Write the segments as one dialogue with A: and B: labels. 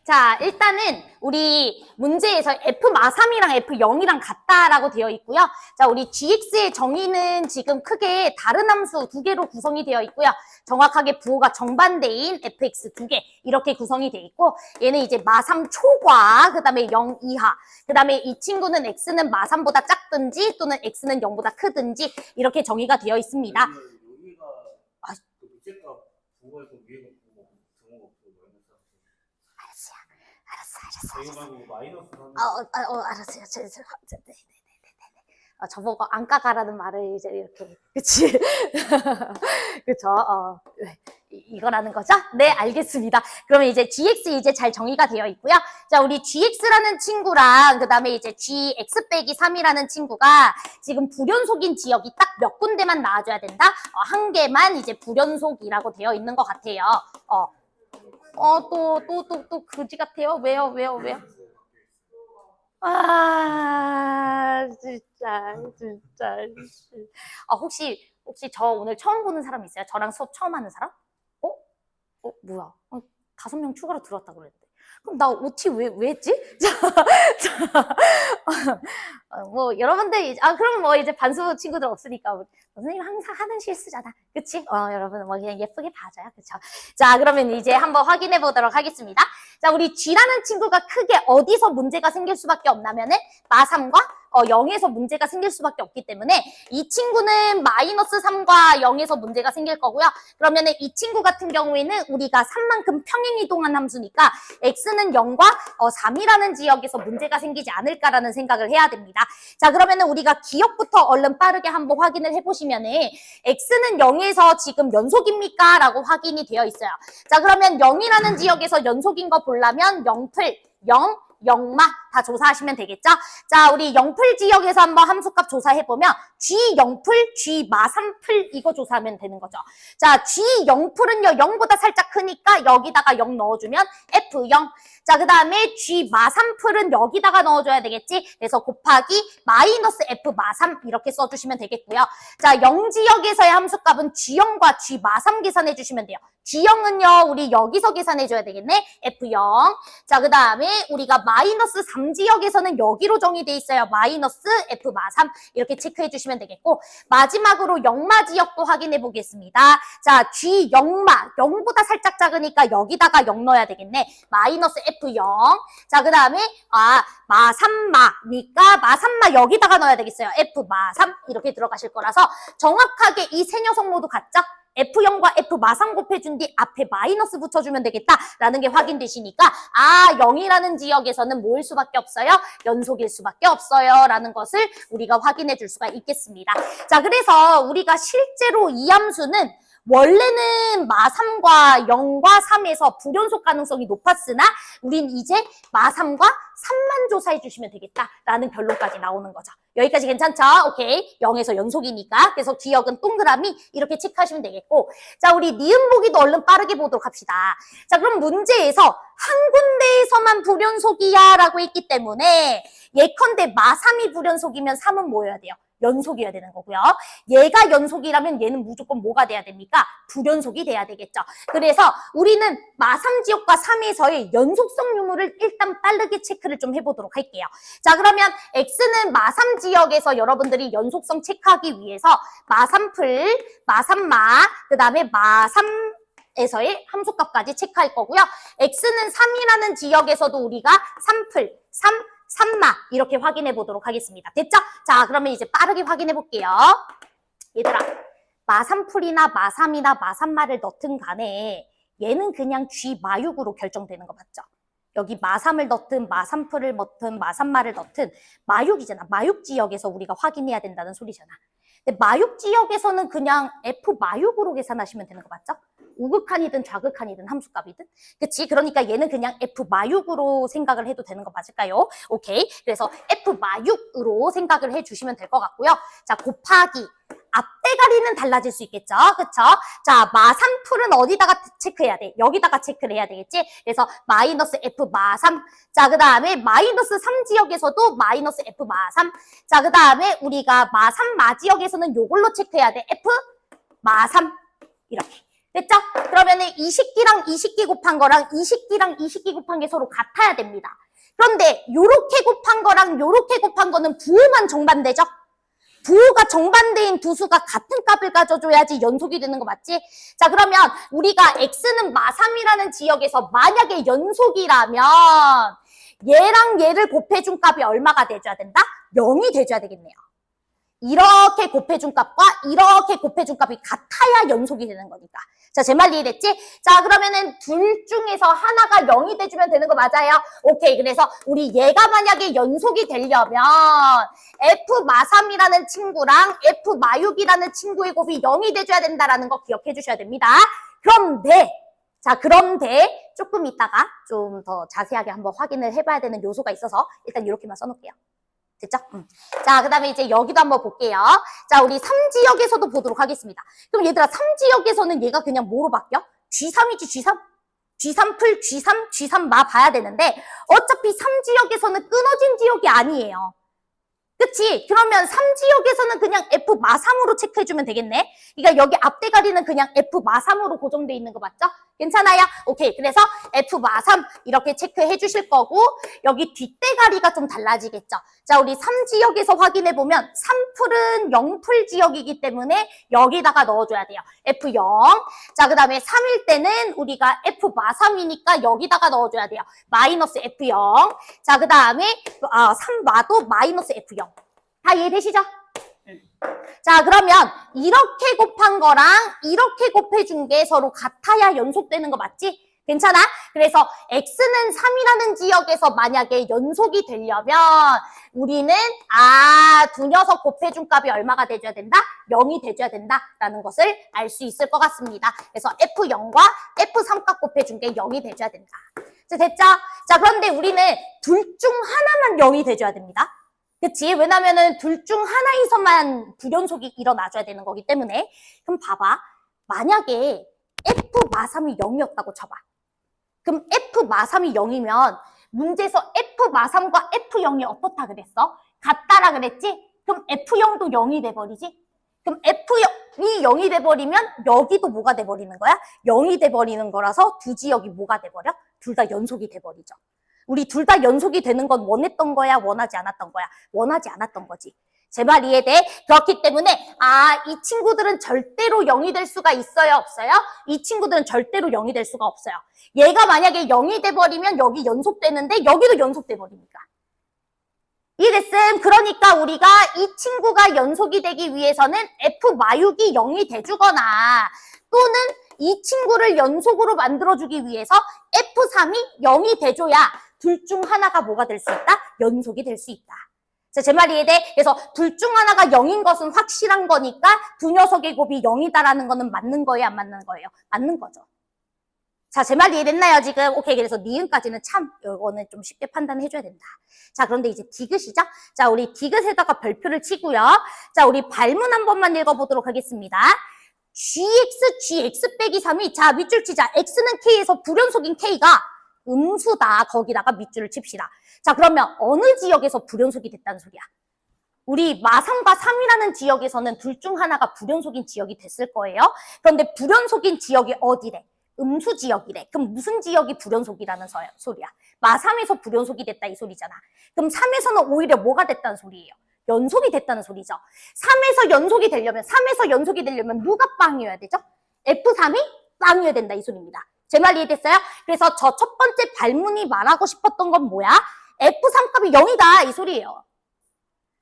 A: 자, 일단은 우리 문제에서 F마3이랑 F0이랑 같다라고 되어 있고요. 자, 우리 GX의 정의는 지금 크게 다른 함수 두 개로 구성이 되어 있고요. 정확하게 부호가 정반대인 fx 두 개 이렇게 구성이 되어 있고, 얘는 이제 마3 초과, 그 다음에 0 이하, 그 다음에 이 친구는 x는 마3보다 작든지 또는 x는 0보다 크든지 이렇게 정의가 되어 있습니다.
B: 여기가
A: 아,
B: 그 밑에가 부호에서 위에가 부호, 정호가 없고
A: 알았어.
B: 이거 말고 마이너스 3.
A: 알았어요. 저보고 안 까가라는 말을 이제 이렇게, 그치? 그쵸? 이거라는 거죠? 네, 알겠습니다. 그러면 이제 gx 이제 잘 정의가 되어 있고요. 자, 우리 gx라는 친구랑 그 다음에 이제 gx 빼기 3이라는 친구가 지금 불연속인 지역이 딱 몇 군데만 나와줘야 된다? 한 개만 이제 불연속이라고 되어 있는 것 같아요. 또 그지 같아요. 왜요? 진짜. 혹시 저 오늘 처음 보는 사람 있어요? 저랑 수업 처음 하는 사람? 뭐야? 5명 추가로 들어왔다고 그랬는데. 그럼 나 OT 왜 했지? 뭐, 여러분들, 그럼 뭐 이제 반수 친구들 없으니까. 선생님 항상 하는 실수잖아. 그치? 여러분, 뭐 그냥 예쁘게 봐줘요. 그쵸? 자, 그러면 이제 한번 확인해 보도록 하겠습니다. 자, 우리 G라는 친구가 크게 어디서 문제가 생길 수밖에 없냐면은, 마3과 0에서 문제가 생길 수밖에 없기 때문에 이 친구는 마이너스 3과 0에서 문제가 생길 거고요. 그러면은 이 친구 같은 경우에는 우리가 3만큼 평행이동한 함수니까 x는 0과 3이라는 지역에서 문제가 생기지 않을까라는 생각을 해야 됩니다. 자, 그러면은 우리가 기억부터 얼른 빠르게 한번 확인을 해보시면은 x는 0에서 지금 연속입니까? 라고 확인이 되어 있어요. 자, 그러면 0이라는 지역에서 연속인 거 보려면 0풀, 0, 0마 다 조사하시면 되겠죠? 자, 우리 0풀 지역에서 한번 함수값 조사해보면 G0풀, G마3풀 이거 조사하면 되는 거죠. 자, G0풀은요 0보다 살짝 크니까 여기다가 0 넣어주면 F0. 자, 그 다음에 G마3풀은 여기다가 넣어줘야 되겠지? 그래서 곱하기 마이너스 F마3 이렇게 써주시면 되겠고요. 자, 0지역에서의 함수값은 G0과 G마3 계산해주시면 돼요. G0은요 우리 여기서 계산해줘야 되겠네? F0. 자, 그 다음에 우리가 마이너스 3지역에서는 여기로 정의돼 있어요. 마이너스 F마3 이렇게 체크해 주시면 되겠고, 마지막으로 0마 지역도 확인해 보겠습니다. 자, G0마 0보다 살짝 작으니까 여기다가 0 넣어야 되겠네. 마이너스 F0. 자, 그 다음에 마3마니까 마3마 여기다가 넣어야 되겠어요. F마3 이렇게 들어가실 거라서 정확하게 이 세 녀석 모두 같죠? F0과 F마3 곱해준 뒤 앞에 마이너스 붙여주면 되겠다라는 게 확인되시니까 0이라는 지역에서는 뭐일 수밖에 없어요? 연속일 수밖에 없어요 라는 것을 우리가 확인해 줄 수가 있겠습니다. 자, 그래서 우리가 실제로 이 함수는 원래는 마3과 0과 3에서 불연속 가능성이 높았으나 우린 이제 마3과 3만 조사해 주시면 되겠다라는 결론까지 나오는 거죠. 여기까지 괜찮죠? 오케이. 0에서 연속이니까. 그래서 기억은 동그라미 이렇게 체크하시면 되겠고, 자, 우리 니은 보기도 얼른 빠르게 보도록 합시다. 자, 그럼 문제에서 한 군데에서만 불연속이야 라고 했기 때문에 예컨대 마3이 불연속이면 3은 뭐여야 돼요? 연속이어야 되는 거고요. 얘가 연속이라면 얘는 무조건 뭐가 돼야 됩니까? 불연속이 돼야 되겠죠. 그래서 우리는 마3 지역과 3에서의 연속성 유무를 일단 빠르게 체크를 좀 해보도록 할게요. 자, 그러면 x는 마3 지역에서 여러분들이 연속성 체크하기 위해서 마3풀, 마3마, 그 다음에 마3 에서의 함수값까지 체크할 거고요. x는 3이라는 지역에서도 우리가 3풀, 3마 이렇게 확인해 보도록 하겠습니다. 됐죠? 자, 그러면 이제 빠르게 확인해 볼게요. 얘들아, 마3풀이나 마3이나 마3마를 넣든 간에 얘는 그냥 G마6으로 결정되는 거 맞죠? 여기 마3을 넣든 마3풀을 넣든 마3마를 넣든 마6이잖아. 마6 지역에서 우리가 확인해야 된다는 소리잖아. 근데 마6 지역에서는 그냥 F마6으로 계산하시면 되는 거 맞죠? 우극한이든 좌극한이든 함수값이든. 그치? 그러니까 얘는 그냥 F마6으로 생각을 해도 되는 거 맞을까요? 오케이. 그래서 F마6으로 생각을 해주시면 될 것 같고요. 자, 곱하기. 앞대가리는 달라질 수 있겠죠? 그쵸? 자, 마3풀은 어디다가 체크해야 돼? 여기다가 체크를 해야 되겠지? 그래서 마이너스 F마3. 자, 그 다음에 마이너스 3지역에서도 마이너스 F마3. 자, 그 다음에 우리가 마3마 지역에서는 요걸로 체크해야 돼. F마3. 이렇게. 됐죠? 그러면 그러면은 이 식기랑 이 식기 곱한 거랑 이 식기랑 이 식기 곱한 게 서로 같아야 됩니다. 그런데 요렇게 곱한 거랑 요렇게 곱한 거는 부호만 정반대죠? 부호가 정반대인 두 수가 같은 값을 가져줘야지 연속이 되는 거 맞지? 자, 그러면 우리가 x는 마3이라는 지역에서 만약에 연속이라면 얘랑 얘를 곱해준 값이 얼마가 돼줘야 된다? 0이 돼줘야 되겠네요. 이렇게 곱해준 값과 이렇게 곱해준 값이 같아야 연속이 되는 거니까. 자, 제 말 이해됐지? 자, 그러면은 둘 중에서 하나가 0이 돼주면 되는 거 맞아요? 오케이. 그래서 우리 얘가 만약에 연속이 되려면 f 마3이라는 친구랑 f 마6이라는 친구의 곱이 0이 돼줘야 된다라는 거 기억해 주셔야 됩니다. 그런데 조금 이따가 좀 더 자세하게 한번 확인을 해봐야 되는 요소가 있어서 일단 이렇게만 써놓을게요. 됐죠? 자, 그 다음에 이제 여기도 한번 볼게요. 자, 우리 3지역에서도 보도록 하겠습니다. 그럼 얘들아, 3지역에서는 얘가 그냥 뭐로 바뀌어? G3이지, G3? G3 풀, G3, G3 마 봐야 되는데 어차피 3지역에서는 끊어진 지역이 아니에요. 그치? 그러면 3지역에서는 그냥 F 마3으로 체크해주면 되겠네? 그러니까 여기 앞대가리는 그냥 F 마3으로 고정돼 있는 거 맞죠? 괜찮아요? 오케이. 그래서 F 마3 이렇게 체크해 주실 거고 여기 뒷대가리가 좀 달라지겠죠? 자, 우리 3지역에서 확인해보면 3풀은 0풀 지역이기 때문에 여기다가 넣어줘야 돼요. F0. 자, 그 다음에 3일 때는 우리가 F 마3이니까 여기다가 넣어줘야 돼요. 마이너스 F0. 자, 그 다음에 3마도 마이너스 F0. 다 이해되시죠? 자, 그러면 이렇게 곱한 거랑 이렇게 곱해준 게 서로 같아야 연속되는 거 맞지? 괜찮아? 그래서 x는 3이라는 지역에서 만약에 연속이 되려면 우리는 두 녀석 곱해준 값이 얼마가 돼줘야 된다? 0이 돼줘야 된다라는 것을 알 수 있을 것 같습니다. 그래서 F0과 F3 값 곱해준 게 0이 돼줘야 된다. 자, 됐죠? 자, 그런데 우리는 둘 중 하나만 0이 돼줘야 됩니다. 그치? 왜냐면은 둘 중 하나에서만 불연속이 일어나줘야 되는 거기 때문에. 그럼 봐봐. 만약에 F 마3이 0이었다고 쳐봐. 그럼 F 마3이 0이면 문제에서 F 마3과 F0이 어떻다 그랬어? 같다라 그랬지? 그럼 F0도 0이 돼버리지? 그럼 F0이 0이 돼버리면 여기도 뭐가 돼버리는 거야? 0이 돼버리는 거라서 두 지역이 뭐가 돼버려? 둘 다 연속이 돼버리죠. 우리 둘 다 연속이 되는 건 원했던 거야? 원하지 않았던 거야? 원하지 않았던 거지. 제 말 이해돼? 그렇기 때문에 이 친구들은 절대로 0이 될 수가 있어요? 없어요? 이 친구들은 절대로 0이 될 수가 없어요. 얘가 만약에 0이 돼버리면 여기 연속되는데 여기도 연속돼버리니까. 이해됐음? 그러니까 우리가 이 친구가 연속이 되기 위해서는 F 마6이 0이 돼주거나 또는 이 친구를 연속으로 만들어주기 위해서 F3이 0이 돼줘야 둘 중 하나가 뭐가 될 수 있다? 연속이 될 수 있다. 자, 제 말 이해돼? 그래서 둘 중 하나가 0인 것은 확실한 거니까 두 녀석의 곱이 0이다라는 거는 맞는 거예요? 안 맞는 거예요? 맞는 거죠. 자, 제 말 이해됐나요, 지금? 오케이, 그래서 니은까지는 참, 이거는 좀 쉽게 판단해줘야 된다. 자, 그런데 이제 디귿이죠? 자, 우리 디귿에다가 별표를 치고요. 자, 우리 발문 한 번만 읽어보도록 하겠습니다. gx 빼기 3이, 자, 밑줄 치자. x는 k에서 불연속인 k가 음수다. 거기다가 밑줄을 칩시다. 자, 그러면 어느 지역에서 불연속이 됐다는 소리야? 우리 마3과 3이라는 지역에서는 둘 중 하나가 불연속인 지역이 됐을 거예요. 그런데 불연속인 지역이 어디래? 음수 지역이래. 그럼 무슨 지역이 불연속이라는 소리야? 마3에서 불연속이 됐다 이 소리잖아. 그럼 3에서는 오히려 뭐가 됐다는 소리예요? 연속이 됐다는 소리죠. 3에서 연속이 되려면 누가 빵이어야 되죠? F3이 빵이어야 된다 이 소리입니다. 제 말 이해됐어요? 그래서 저 첫 번째 발문이 말하고 싶었던 건 뭐야? F3 값이 0이다 이 소리예요.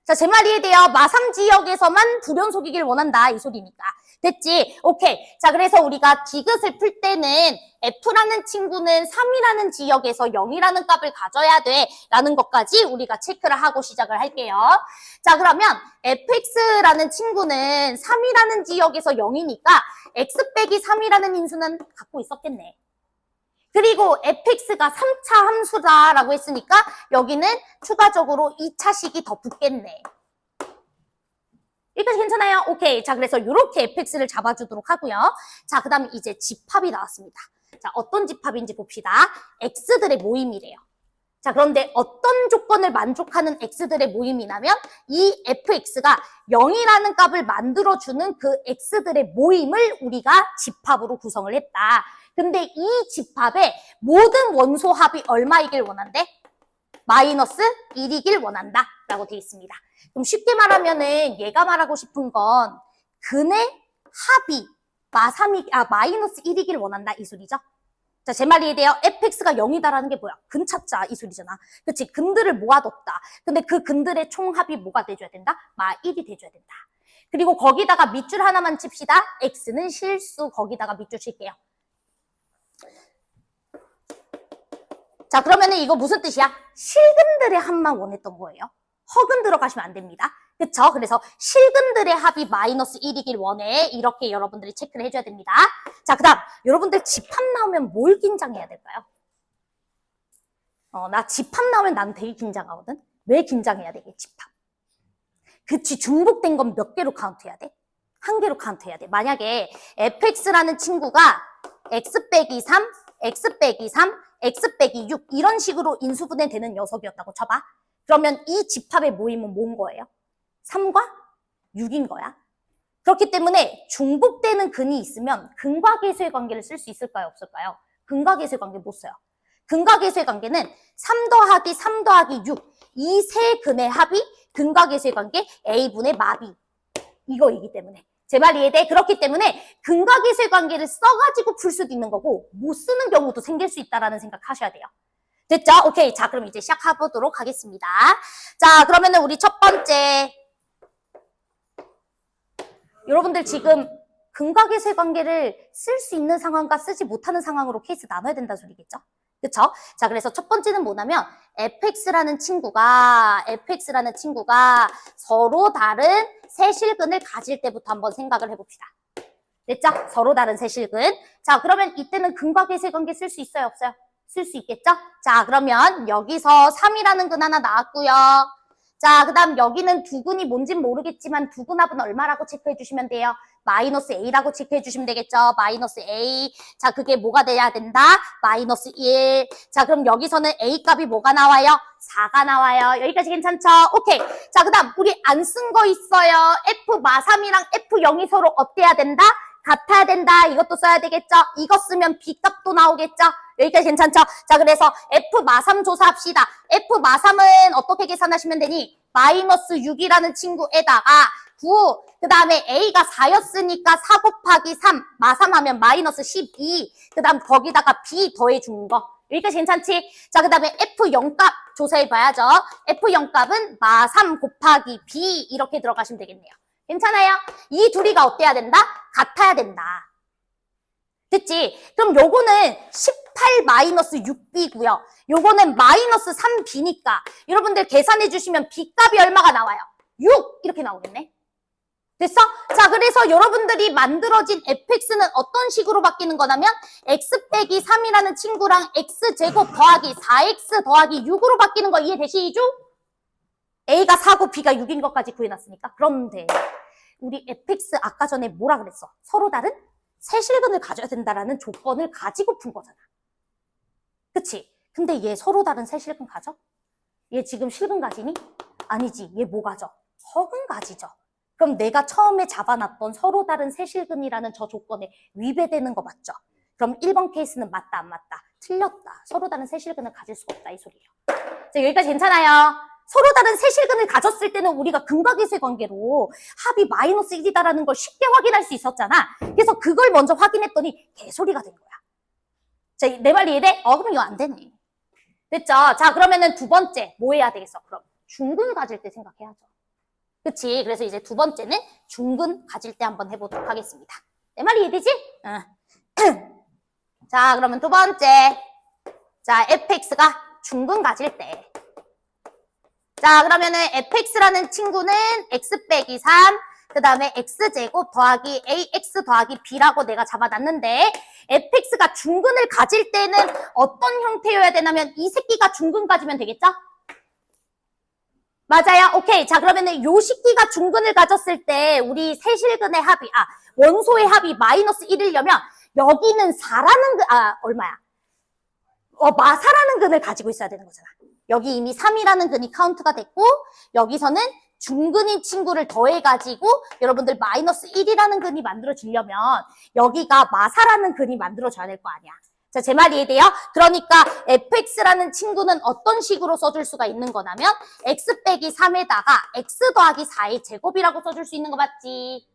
A: 자, 제 말 이해돼요? 마3 지역에서만 불연속이길 원한다 이 소리니까. 됐지? 오케이. 자, 그래서 우리가 디귿을 풀 때는 F라는 친구는 3이라는 지역에서 0이라는 값을 가져야 돼 라는 것까지 우리가 체크를 하고 시작을 할게요. 자, 그러면 fx라는 친구는 3이라는 지역에서 0이니까 x 빼기 3이라는 인수는 갖고 있었겠네. 그리고 fx가 3차 함수다라고 했으니까 여기는 추가적으로 2차식이 더 붙겠네. 여기까지 괜찮아요? 오케이. 자, 그래서 이렇게 fx를 잡아주도록 하고요. 자, 그 다음에 이제 집합이 나왔습니다. 자, 어떤 집합인지 봅시다. x들의 모임이래요. 자, 그런데 어떤 조건을 만족하는 x들의 모임이냐면 이 fx가 0이라는 값을 만들어주는 그 x들의 모임을 우리가 집합으로 구성을 했다. 근데 이 집합의 모든 원소 합이 얼마이길 원한대? 마이너스 1이길 원한다 라고 되어 있습니다. 그럼 쉽게 말하면은 얘가 말하고 싶은 건 근의 합이 마이너스 1이길 원한다 이 소리죠. 자, 제 말이 이해돼요? fx가 0이다라는 게 뭐야? 근 찾자 이 소리잖아. 그치? 근들을 모아뒀다. 근데 그 근들의 총합이 뭐가 돼줘야 된다? 마 1이 돼줘야 된다. 그리고 거기다가 밑줄 하나만 칩시다. x는 실수 거기다가 밑줄 칠게요. 자, 그러면은 이거 무슨 뜻이야? 실근들의 합만 원했던 거예요. 허근 들어가시면 안 됩니다. 그쵸? 그래서 실근들의 합이 마이너스 1이길 원해. 이렇게 여러분들이 체크를 해줘야 됩니다. 자, 그 다음 여러분들 집합 나오면 뭘 긴장해야 될까요? 나 집합 나오면 난 되게 긴장하거든. 왜 긴장해야 되게 집합? 그치, 중복된 건 몇 개로 카운트해야 돼? 한 개로 카운트해야 돼. 만약에 fx라는 친구가 x 빼기 3, x 빼기 3, x 빼기 6 이런 식으로 인수분해 되는 녀석이었다고 쳐봐. 그러면 이 집합의 모임은 뭔 거예요? 3과 6인 거야. 그렇기 때문에 중복되는 근이 있으면 근과 계수의 관계를 쓸 수 있을까요? 없을까요? 근과 계수의 관계 못 써요. 근과 계수의 관계는 3 더하기 3 더하기 6 이 세 근의 합이 근과 계수의 관계 A분의 마비 이거이기 때문에 제 말 이해돼? 그렇기 때문에 근과 계수의 관계를 써가지고 풀 수도 있는 거고 못 쓰는 경우도 생길 수 있다라는 생각 하셔야 돼요. 됐죠? 오케이. 자, 그럼 이제 시작해보도록 하겠습니다. 자, 그러면은 우리 첫 번째. 여러분들 지금 근과 계수의 관계를 쓸 수 있는 상황과 쓰지 못하는 상황으로 케이스 나눠야 된다는 소리겠죠? 그쵸? 자, 그래서 첫 번째는 뭐냐면 fx라는 친구가 서로 다른 세 실근을 가질 때부터 한번 생각을 해봅시다. 됐죠? 서로 다른 세 실근. 자, 그러면 이때는 근과 계수의 관계 쓸 수 있어요? 없어요? 쓸 수 있겠죠? 자, 그러면 여기서 3이라는 근 하나 나왔고요. 자, 그 다음 여기는 두 근이 뭔진 모르겠지만 두 근 합은 얼마라고 체크해 주시면 돼요? 마이너스 A라고 체크해 주시면 되겠죠? 마이너스 A. 자, 그게 뭐가 돼야 된다? 마이너스 1. 자, 그럼 여기서는 A 값이 뭐가 나와요? 4가 나와요. 여기까지 괜찮죠? 오케이. 자, 그 다음 우리 안 쓴 거 있어요. F 마3이랑 F0이 서로 어때야 된다? 같아야 된다. 이것도 써야 되겠죠? 이거 쓰면 B 값도 나오겠죠? 여기까지 괜찮죠? 자, 그래서 F 마3 조사합시다. F 마3은 어떻게 계산하시면 되니? 마이너스 6이라는 친구에다가 9, 그 다음에 A가 4였으니까 4 곱하기 3, 마3 하면 마이너스 12, 그 다음 거기다가 B 더해준 거. 여기까지 괜찮지? 자, 그 다음에 F0 값 조사해봐야죠. F0 값은 마3 곱하기 B 이렇게 들어가시면 되겠네요. 괜찮아요? 이 둘이가 어때야 된다? 같아야 된다. 됐지? 그럼 요거는 18 마이너스 6b고요. 요거는 마이너스 3b니까 여러분들 계산해 주시면 b 값이 얼마가 나와요? 6 이렇게 나오겠네. 됐어? 자, 그래서 여러분들이 만들어진 fx는 어떤 식으로 바뀌는 거냐면 x 빼기 3이라는 친구랑 x제곱 더하기 4x 더하기 6으로 바뀌는 거 이해되시죠? a가 4고 b가 6인 것까지 구해놨으니까. 그런데 우리 fx 아까 전에 뭐라 그랬어? 서로 다른 세 실근을 가져야 된다라는 조건을 가지고 푼 거잖아. 그치? 근데 얘 서로 다른 세 실근 가져? 얘 지금 실근 가지니? 아니지. 얘 뭐 가져? 허근 가지죠. 그럼 내가 처음에 잡아놨던 서로 다른 세 실근이라는 저 조건에 위배되는 거 맞죠? 그럼 1번 케이스는 맞다 안 맞다? 틀렸다. 서로 다른 세 실근을 가질 수가 없다 이 소리예요. 자, 여기까지 괜찮아요? 서로 다른 세 실근을 가졌을 때는 우리가 근과 계수의 관계로 합이 마이너스 1이다라는 걸 쉽게 확인할 수 있었잖아. 그래서 그걸 먼저 확인했더니 개소리가 된 거야. 자, 내 말 이해돼? 그럼 이거 안 되네. 됐죠? 자, 그러면은 두 번째 뭐 해야 되겠어? 그럼 중근 가질 때 생각해야죠. 그치? 그래서 이제 두 번째는 중근 가질 때 한번 해보도록 하겠습니다. 내 말이 이해되지? 자, 그러면 두 번째. 자, fx가 중근 가질 때. 자, 그러면은 fx라는 친구는 x 빼기 3, 그 다음에 x제곱 더하기 ax 더하기 b라고 내가 잡아놨는데 fx가 중근을 가질 때는 어떤 형태여야 되냐면 이 새끼가 중근 가지면 되겠죠? 맞아요? 오케이. 자, 그러면은 요 새끼가 중근을 가졌을 때 우리 세실근의 합이, 원소의 합이 마이너스 1이려면 여기는 4라는 근, 얼마야? 마사라는 근을 가지고 있어야 되는 거잖아. 여기 이미 3이라는 근이 카운트가 됐고 여기서는 중근인 친구를 더해가지고 여러분들 마이너스 1이라는 근이 만들어지려면 여기가 마사라는 근이 만들어져야 될 거 아니야. 자, 제 말 이해돼요? 그러니까 fx라는 친구는 어떤 식으로 써줄 수가 있는 거냐면 x 빼기 3에다가 x 더하기 4의 제곱이라고 써줄 수 있는 거 맞지?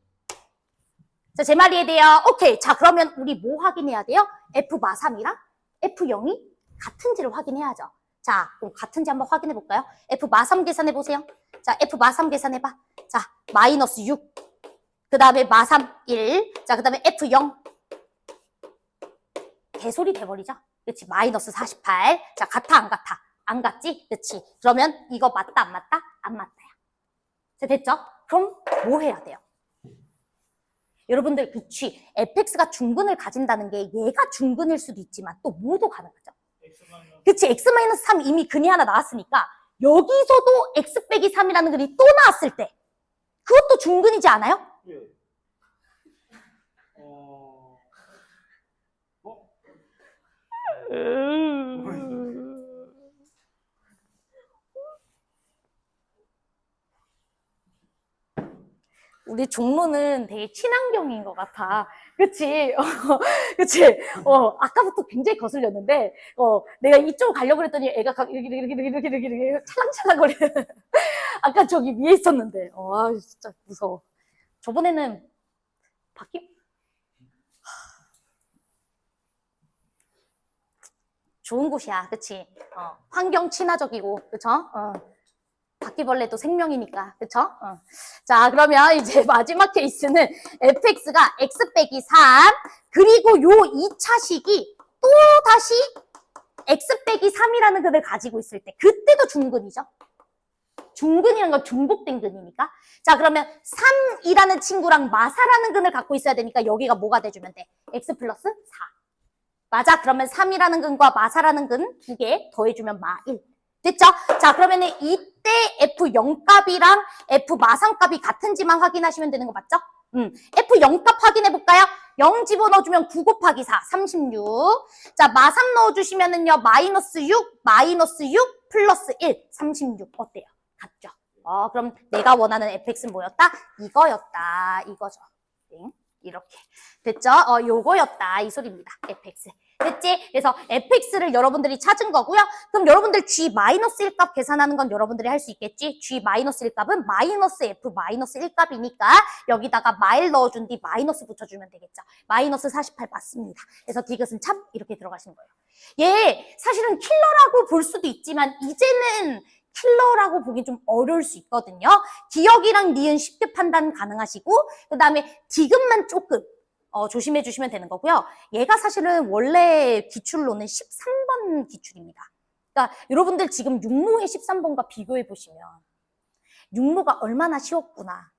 A: 자, 제 말 이해돼요? 오케이. 자, 그러면 우리 뭐 확인해야 돼요? f 마 3이랑 f 0이 같은지를 확인해야죠. 자, 그럼 같은지 한번 확인해 볼까요? f 마 3 계산해 보세요. 자, f 마 3 계산해 봐. 자, 마이너스 6. 그 다음에 마 3, 1. 자, 그 다음에 f 0. 개소리 돼버리죠? 그치? 마이너스 48. 자, 같아, 안 같아? 안 같지? 그치? 그러면 이거 맞다, 안 맞다? 안 맞다야. 자, 됐죠? 그럼 뭐 해야 돼요? 여러분들, 그치? fx가 중근을 가진다는 게 얘가 중근일 수도 있지만 또 뭐도 가능하죠? 그치? x-3 이미 근이 하나 나왔으니까 여기서도 x 빼기 3이라는 근이 또 나왔을 때 그것도 중근이지 않아요?
B: 예.
A: 우리 종로는 되게 친환경인 것 같아. 그치? 그치? 아까부터 굉장히 거슬렸는데, 내가 이쪽 가려고 그랬더니 애가 이렇게 찰랑찰랑거리는. 아까 저기 위에 있었는데. 진짜 무서워. 저번에는 좋은 곳이야. 그치? 환경 친화적이고, 그쵸? 바퀴벌레도 생명이니까, 그쵸? 자, 그러면 이제 마지막 케이스는 fx가 x 빼기 3, 그리고 요 2차식이 또 다시 x 빼기 3이라는 근을 가지고 있을 때, 그때도 중근이죠? 중근이라는 건 중복된 근이니까. 자, 그러면 3이라는 친구랑 마사라는 근을 갖고 있어야 되니까 여기가 뭐가 돼주면 돼? x 플러스 4. 맞아. 그러면 3이라는 근과 마사라는 근 두 개 더해주면 마 1. 됐죠? 자, 그러면은 이때 F0 값이랑 F 마상 값이 같은지만 확인하시면 되는 거 맞죠? F0 값 확인해 볼까요? 0 집어넣어주면 9 곱하기 4, 36. 자, 마3 넣어주시면은요, 마이너스 6, 마이너스 6, 플러스 1, 36. 어때요? 같죠? 그럼 내가 원하는 fx는 뭐였다? 이거였다. 이거죠. 이렇게. 됐죠? 요거였다. 이 소리입니다. fx. 됐지? 그래서 fx를 여러분들이 찾은 거고요. 그럼 여러분들 g-1 값 계산하는 건 여러분들이 할 수 있겠지? g-1 값은 마이너스 f-1 값이니까 여기다가 마일 넣어준 뒤 마이너스 붙여주면 되겠죠. 마이너스 48 맞습니다. 그래서 디귿은 참 이렇게 들어가시는 거예요. 얘 사실은 킬러라고 볼 수도 있지만 이제는 킬러라고 보기 좀 어려울 수 있거든요. 기억이랑 니은 쉽게 판단 가능하시고 그 다음에 디귿만 조금 조심해 주시면 되는 거고요. 얘가 사실은 원래 기출로는 13번 기출입니다. 그러니까 여러분들 지금 육모의 13번과 비교해 보시면 육모가 얼마나 쉬웠구나.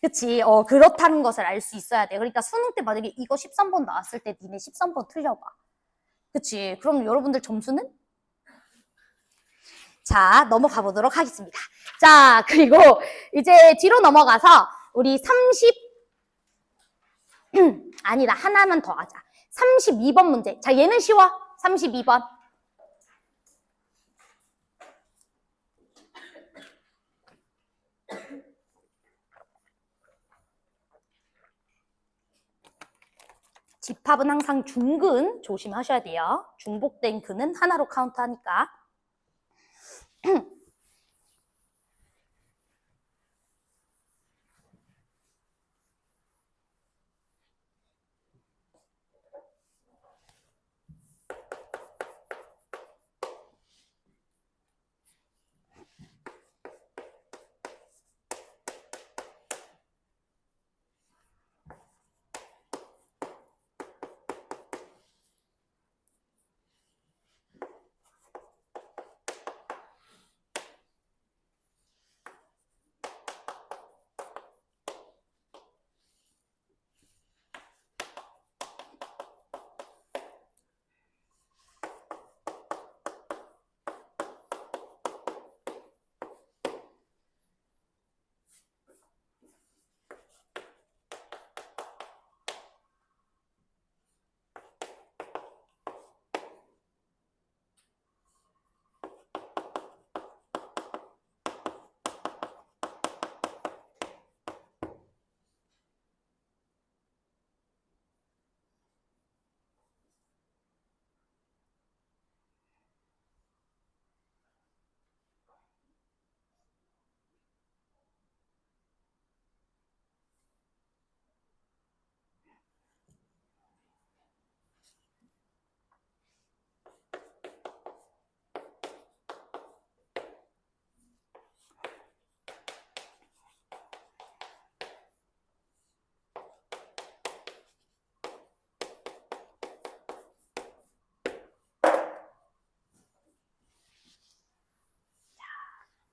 A: 그치? 그렇다는 것을 알 수 있어야 돼요. 그러니까 수능 때 만약에 이거 13번 나왔을 때 니네 13번 틀려봐. 그치? 그럼 여러분들 점수는? 자, 넘어가 보도록 하겠습니다. 자, 그리고 이제 뒤로 넘어가서 우리 아니다. 하나만 더 하자. 32번 문제. 자, 얘는 쉬워. 32번. 집합은 항상 중근 조심하셔야 돼요. 중복된 근은 하나로 카운트하니까.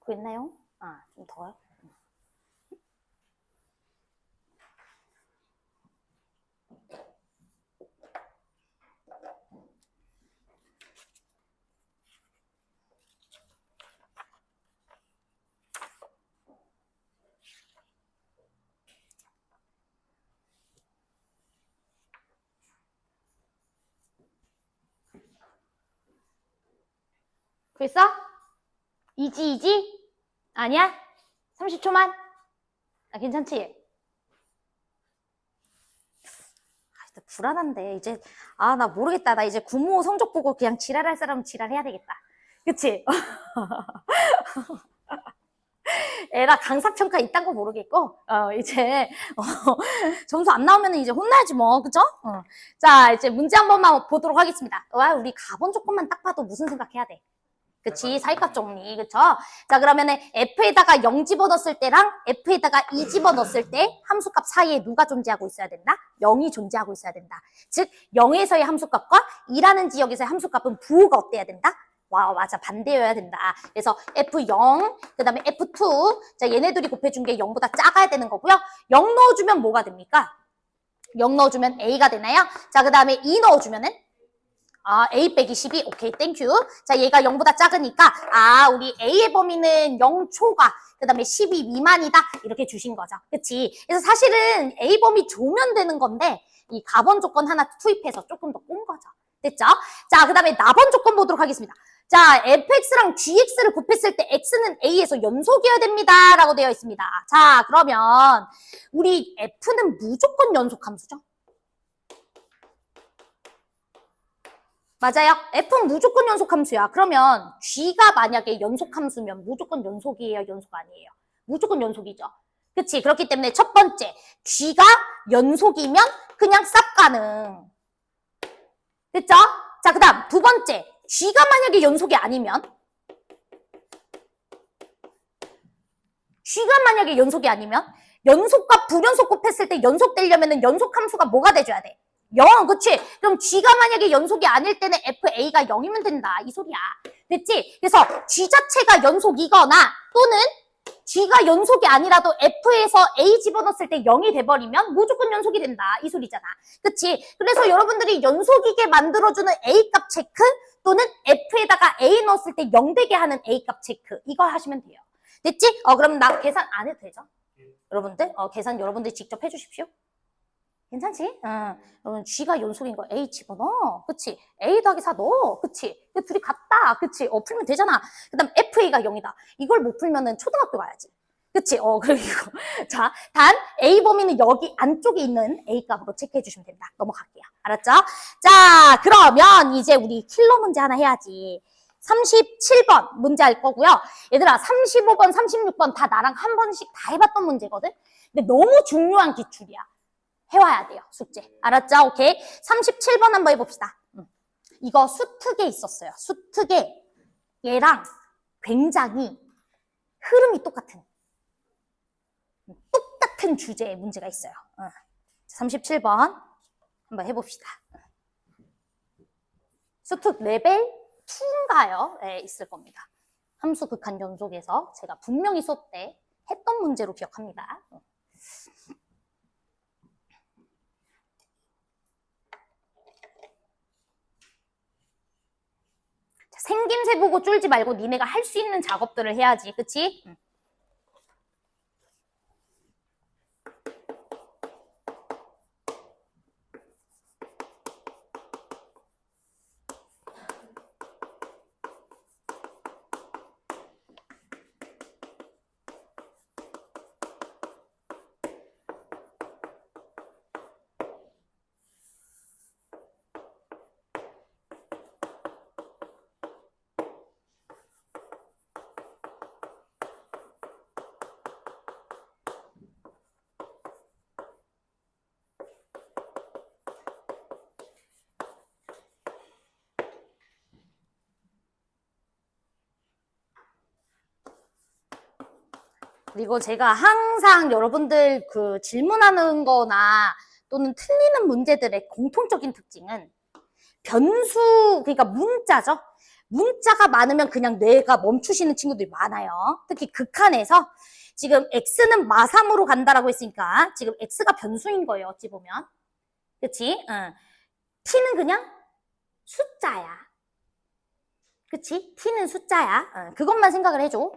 A: 구했나요? 아, 좀 더요? 구했어? 이지? 아니야? 30초만? 아, 괜찮지? 아, 불안한데, 이제, 아, 나 모르겠다. 나 이제 구모 성적 보고 그냥 지랄할 사람은 지랄해야 되겠다. 그치? 에라 강사평가 이딴 거 모르겠고, 이제, 점수 안 나오면 이제 혼나야지 뭐, 그죠? 자, 이제 문제 한 번만 보도록 하겠습니다. 와, 우리 가본 조건만 딱 봐도 무슨 생각해야 돼? 그치, 사이값 정리, 그쵸? 자, 그러면은 F에다가 0 집어넣었을 때랑 F에다가 2 집어넣었을 때 함수값 사이에 누가 존재하고 있어야 된다? 0이 존재하고 있어야 된다. 즉, 0에서의 함수값과 2라는 지역에서의 함수값은 부호가 어때야 된다? 와, 맞아. 반대여야 된다. 그래서 F0, 그 다음에 F2. 자, 얘네들이 곱해준 게 0보다 작아야 되는 거고요. 0 넣어주면 뭐가 됩니까? 0 넣어주면 A가 되나요? 자, 그 다음에 2 넣어주면은? A 빼기 12. 오케이, 땡큐. 자, 얘가 0보다 작으니까, 우리 A의 범위는 0 초과, 그 다음에 12 미만이다. 이렇게 주신 거죠. 그치? 그래서 사실은 A 범위 조면 되는 건데, 이 가번 조건 하나 투입해서 조금 더 꼰 거죠. 됐죠? 자, 그 다음에 나번 조건 보도록 하겠습니다. 자, fx랑 gx를 곱했을 때 x는 a에서 연속이어야 됩니다. 라고 되어 있습니다. 자, 그러면 우리 f는 무조건 연속 함수죠? 맞아요. f는 무조건 연속 함수야. 그러면 g가 만약에 연속 함수면 무조건 연속이에요? 연속 아니에요? 무조건 연속이죠. 그치? 그렇기 때문에 첫 번째, g가 연속이면 그냥 쌉 가능. 됐죠? 자, 그 다음 두 번째, g가 만약에 연속이 아니면 연속과 불연속 곱했을 때 연속되려면 연속 함수가 뭐가 돼줘야 돼? 0, 그치? 그럼 g가 만약에 연속이 아닐 때는 fa가 0이면 된다. 이 소리야. 됐지? 그래서 g 자체가 연속이거나 또는 g가 연속이 아니라도 f에서 a 집어넣었을 때 0이 돼버리면 무조건 연속이 된다. 이 소리잖아. 그치? 그래서 여러분들이 연속이게 만들어주는 a값 체크 또는 f에다가 a 넣었을 때 0 되게 하는 a값 체크. 이거 하시면 돼요. 됐지? 그럼 나 계산 안 해도 되죠? 여러분들? 계산 여러분들이 직접 해주십시오. 괜찮지? 여러분 g가 연속인 거 a 집어넣어. 그치? a 더하기 4 넣어. 그치? 둘이 같다. 그치? 풀면 되잖아. 그 다음 fa가 0이다. 이걸 못 풀면은 초등학교 가야지. 그치? 그리고 자, 단 a 범위는 여기 안쪽에 있는 a 값으로 체크해 주시면 됩니다. 넘어갈게요. 알았죠? 자, 그러면 이제 우리 킬러 문제 하나 해야지. 37번 문제 할 거고요. 얘들아, 35번, 36번 다 나랑 한 번씩 다 해봤던 문제거든? 근데 너무 중요한 기출이야. 해와야 돼요, 숙제. 알았죠? 오케이. 37번 한번 해봅시다. 이거 수특에 있었어요. 수특에 얘랑 굉장히 흐름이 똑같은 주제의 문제가 있어요. 37번 한번 해봅시다. 수특 레벨 2인가요? 네, 있을 겁니다. 함수 극한 연속에서 제가 분명히 수 때 했던 문제로 기억합니다. 생김새 보고 쫄지 말고 니네가 할 수 있는 작업들을 해야지. 그치? 그리고 제가 항상 여러분들 그 질문하는 거나 또는 틀리는 문제들의 공통적인 특징은 변수, 그러니까 문자죠. 문자가 많으면 그냥 뇌가 멈추시는 친구들이 많아요. 특히 극한에서 지금 x는 마3으로 간다라고 했으니까 지금 x가 변수인 거예요. 어찌 보면. 그치? t는 그냥 숫자야. 그치? t는 숫자야. 그것만 생각을 해줘.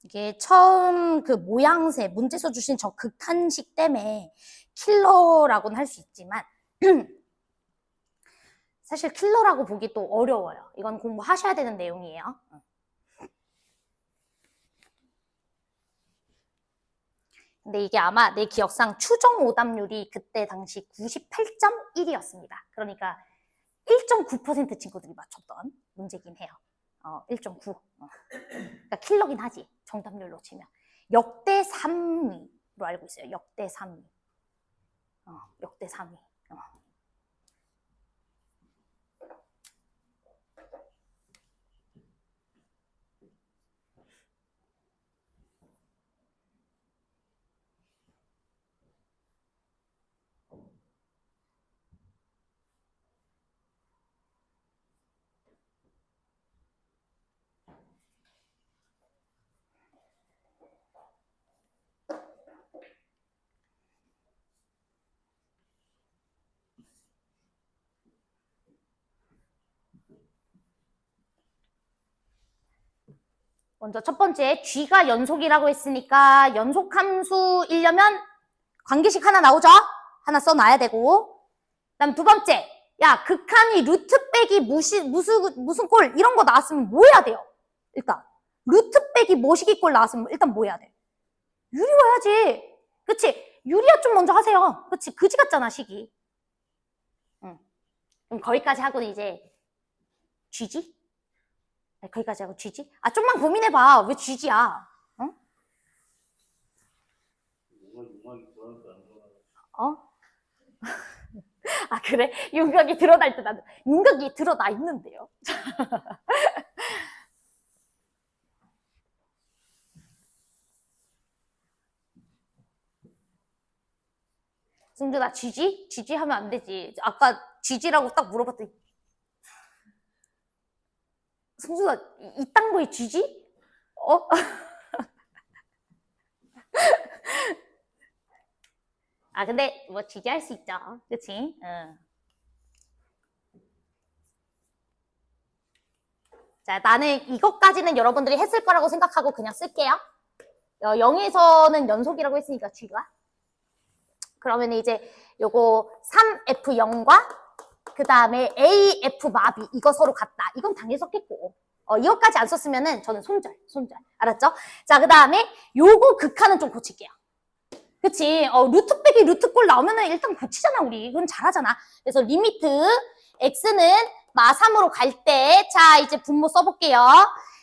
A: 이게 처음 그 모양새, 문제서 주신 저 극한식 때문에 킬러라고는 할 수 있지만 사실 킬러라고 보기 또 어려워요. 이건 공부하셔야 되는 내용이에요. 근데 이게 아마 내 기억상 추정 오답률이 그때 당시 98.1이었습니다. 그러니까 1.9% 친구들이 맞췄던 문제긴 해요. 1.9. 그러니까 킬러긴 하지. 정답률로 치면. 역대 3위로 알고 있어요. 역대 3위. 역대 3위. 먼저 첫 번째, G가 연속이라고 했으니까 연속함수이려면 관계식 하나 나오죠? 하나 써놔야 되고. 그다음 두 번째, 야, 극한이 루트 빼기 무슨 꼴 이런 거 나왔으면 뭐 해야 돼요? 일단 루트 빼기 모시기 꼴 나왔으면 일단 뭐 해야 돼? 유리화야지. 그치? 유리화 좀 먼저 하세요. 그치? 그지 같잖아, 식이. 그럼 거기까지 하고는 이제 G지? 거기까지 하고 G지? 좀만 고민해봐. 왜 G지야?
B: 윤곽이 드러날까 안 드러날까?
A: 그래? 윤곽이 드러날 때 나는 윤곽이 드러나 있는데요. 승준아, G지? G지 하면 안 되지. 아까 G지라고 딱 물어봤더니 승준아, 이딴 거에 G지? 근데 뭐 G지 할 수 있죠. 그치? 자, 나는 이것까지는 여러분들이 했을 거라고 생각하고 그냥 쓸게요. 0에서는 연속이라고 했으니까 G가. 그러면 이제 요거 3F0과 그 다음에 AF 마비 이거 서로 같다. 이건 당연히 썼겠고. 이것까지 안 썼으면은 저는 손절. 알았죠? 자, 그 다음에 요거 극한은 좀 고칠게요. 그치? 루트 빼기 루트 꼴 나오면은 일단 고치잖아, 우리. 이건 잘하잖아. 그래서 리미트 x는 마3으로 갈 때, 자, 이제 분모 써볼게요.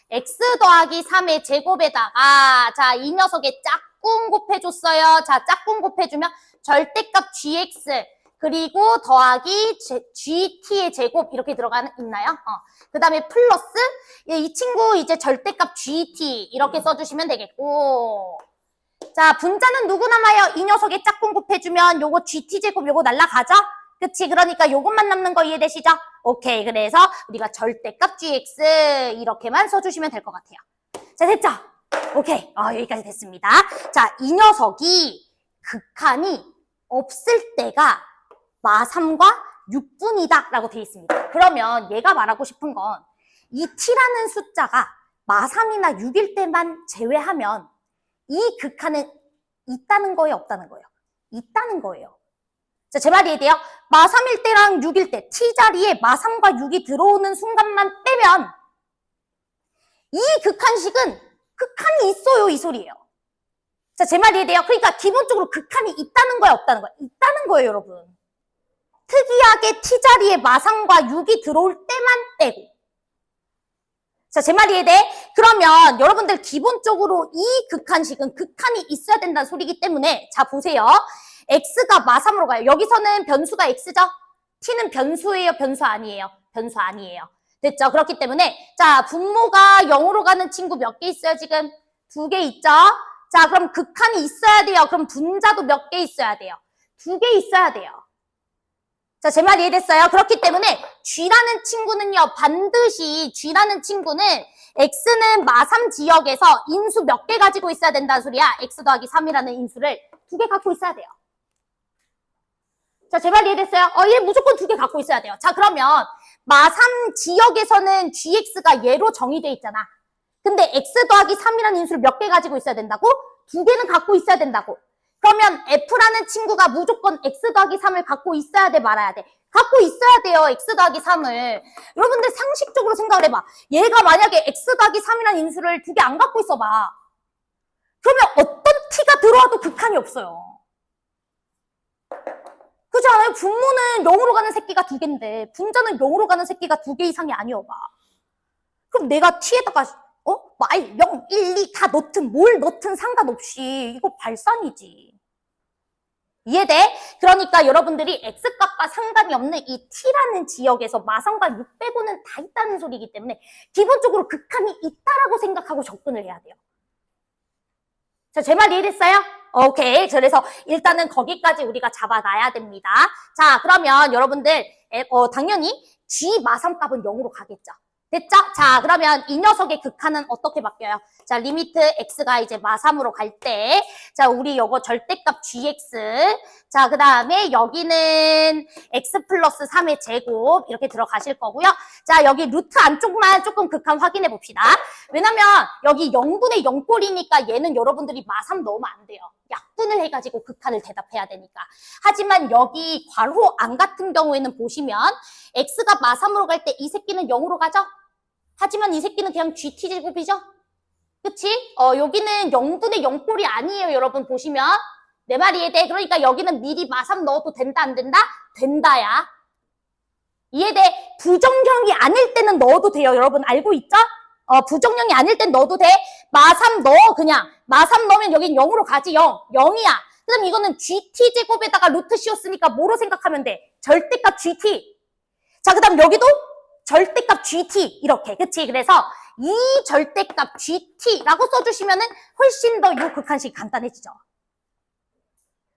A: x 더하기 3의 제곱에다가, 자, 이 녀석의 짝꿍 곱해줬어요. 자, 짝꿍 곱해주면 절대값 gx, 그리고 더하기 gt의 제곱 이렇게 있나요? 그 다음에 플러스 이 친구 이제 절대값 gt 이렇게 써주시면 되겠고, 자, 분자는 누구 남아요? 이 녀석의 짝꿍 곱해주면 요거 GT제곱 요거 날라가죠? 그치? 그러니까 요것만 남는 거 이해되시죠? 오케이. 그래서 우리가 절대값 GX 이렇게만 써주시면 될 것 같아요. 자, 됐죠? 오케이. 여기까지 됐습니다. 자, 이 녀석이 극한이 없을 때가 마3과 6분이다 라고 되어 있습니다. 그러면 얘가 말하고 싶은 건 이 t라는 숫자가 마3이나 6일 때만 제외하면 이 극한은 있다는 거예요, 없다는 거예요? 있다는 거예요. 자, 제 말이 이해돼요? 마3일 때랑 6일 때 t 자리에 마3과 6이 들어오는 순간만 빼면 이 극한식은 극한이 있어요, 이 소리예요. 자, 제 말 이해돼요? 그러니까 기본적으로 극한이 있다는 거야, 없다는 거야? 있다는 거예요, 여러분. 특이하게 T자리에 마상과 6이 들어올 때만 떼고. 자, 제 말 이해돼? 그러면 여러분들 기본적으로 이 극한식은 극한이 있어야 된다는 소리이기 때문에 자, 보세요. X가 마3으로 가요. 여기서는 변수가 X죠? T는 변수예요, 변수 아니에요? 변수 아니에요. 됐죠? 그렇기 때문에 자, 분모가 0으로 가는 친구 몇 개 있어요, 지금? 2개 있죠? 자, 그럼 극한이 있어야 돼요. 그럼 분자도 몇 개 있어야 돼요? 2개 있어야 돼요. 자, 제 말 이해됐어요? 그렇기 때문에 G라는 친구는요, 반드시 G라는 친구는 X는 마3 지역에서 인수 몇 개 가지고 있어야 된다는 소리야. X 더하기 3이라는 인수를 2개 갖고 있어야 돼요. 자, 제 말 이해됐어요? 얘 무조건 2개 갖고 있어야 돼요. 자, 그러면 마3 지역에서는 GX가 얘로 정의돼 있잖아. 근데 X 더하기 3이라는 인수를 몇 개 가지고 있어야 된다고? 2개는 갖고 있어야 된다고. 그러면 F라는 친구가 무조건 X 더하기 3을 갖고 있어야 돼, 말아야 돼? 갖고 있어야 돼요, X 더하기 3을. 여러분들 상식적으로 생각을 해봐. 얘가 만약에 X 더하기 3이라는 인수를 2개 안 갖고 있어봐. 그러면 어떤 T가 들어와도 극한이 없어요. 그렇지 않아요? 분모는 0으로 가는 새끼가 2개인데 분자는 0으로 가는 새끼가 2개 이상이 아니어봐. 그럼 내가 T에다가 0, 1, 2 다 넣든 뭘 넣든 상관없이 이거 발산이지. 이해돼? 그러니까 여러분들이 X값과 상관이 없는 이 T라는 지역에서 마3과 6 빼고는 다 있다는 소리이기 때문에 기본적으로 극한이 있다라고 생각하고 접근을 해야 돼요. 자, 제 말 이해됐어요? 오케이. 그래서 일단은 거기까지 우리가 잡아놔야 됩니다. 자, 그러면 여러분들 당연히 G 마3 값은 0으로 가겠죠. 됐죠? 자, 그러면 이 녀석의 극한은 어떻게 바뀌어요? 자, 리미트 x가 이제 마3으로 갈 때, 자, 우리 요거 절대값 gx, 자, 그 다음에 여기는 x 플러스 3의 제곱 이렇게 들어가실 거고요. 자, 여기 루트 안쪽만 조금 극한 확인해 봅시다. 왜냐면 여기 0분의 0꼴이니까 얘는 여러분들이 마3 넣으면 안 돼요. 약분을 해가지고 극한을 대답해야 되니까. 하지만 여기 괄호 안 같은 경우에는 보시면 x가 마3으로 갈 때 이 새끼는 0으로 가죠? 하지만 이 새끼는 그냥 GT제곱이죠? 그치? 여기는 0분의 0꼴이 아니에요, 여러분 보시면. 내 말이 이해돼? 그러니까 여기는 미리 마3 넣어도 된다, 안 된다? 된다야. 이해돼? 부정형이 아닐 때는 넣어도 돼요, 여러분 알고 있죠? 부정형이 아닐 땐 넣어도 돼. 마3 넣어, 그냥. 마3 넣으면 여긴 0으로 가지, 0. 0이야. 그럼 이거는 GT제곱에다가 루트 씌웠으니까 뭐로 생각하면 돼? 절대값 GT. 자, 그 다음 여기도 절대값 GT 이렇게 그치? 그래서 이 절대값 GT라고 써주시면은 훨씬 더 이 극한식이 간단해지죠.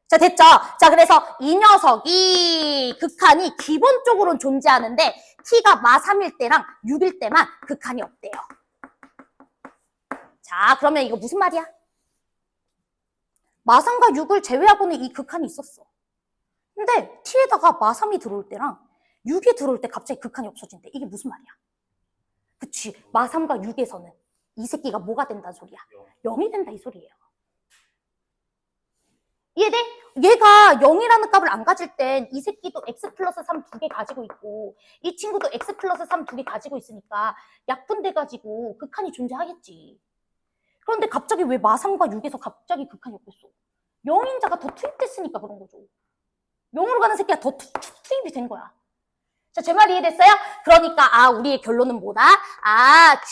A: 자, 됐죠? 자, 그래서 이 녀석이 극한이 기본적으로는 존재하는데 T가 마3일 때랑 6일 때만 극한이 없대요. 자, 그러면 이거 무슨 말이야? 마3과 6을 제외하고는 이 극한이 있었어. 근데 T에다가 마3이 들어올 때랑 6이 들어올 때 갑자기 극한이 없어진대. 이게 무슨 말이야? 그치. 마3과 6에서는 이 새끼가 뭐가 된다는 소리야? 0이 된다 이 소리예요. 이해돼? 얘가 0이라는 값을 안 가질 땐 이 새끼도 x 플러스 3 2개 가지고 있고 이 친구도 x 플러스 3 2개 가지고 있으니까 약분돼가지고 극한이 존재하겠지. 그런데 갑자기 왜 마3과 6에서 갑자기 극한이 없겠어? 0인자가 더 투입됐으니까 그런 거죠. 0으로 가는 새끼가 더 투입이 된 거야. 자, 제 말 이해됐어요? 그러니까 우리의 결론은 뭐다?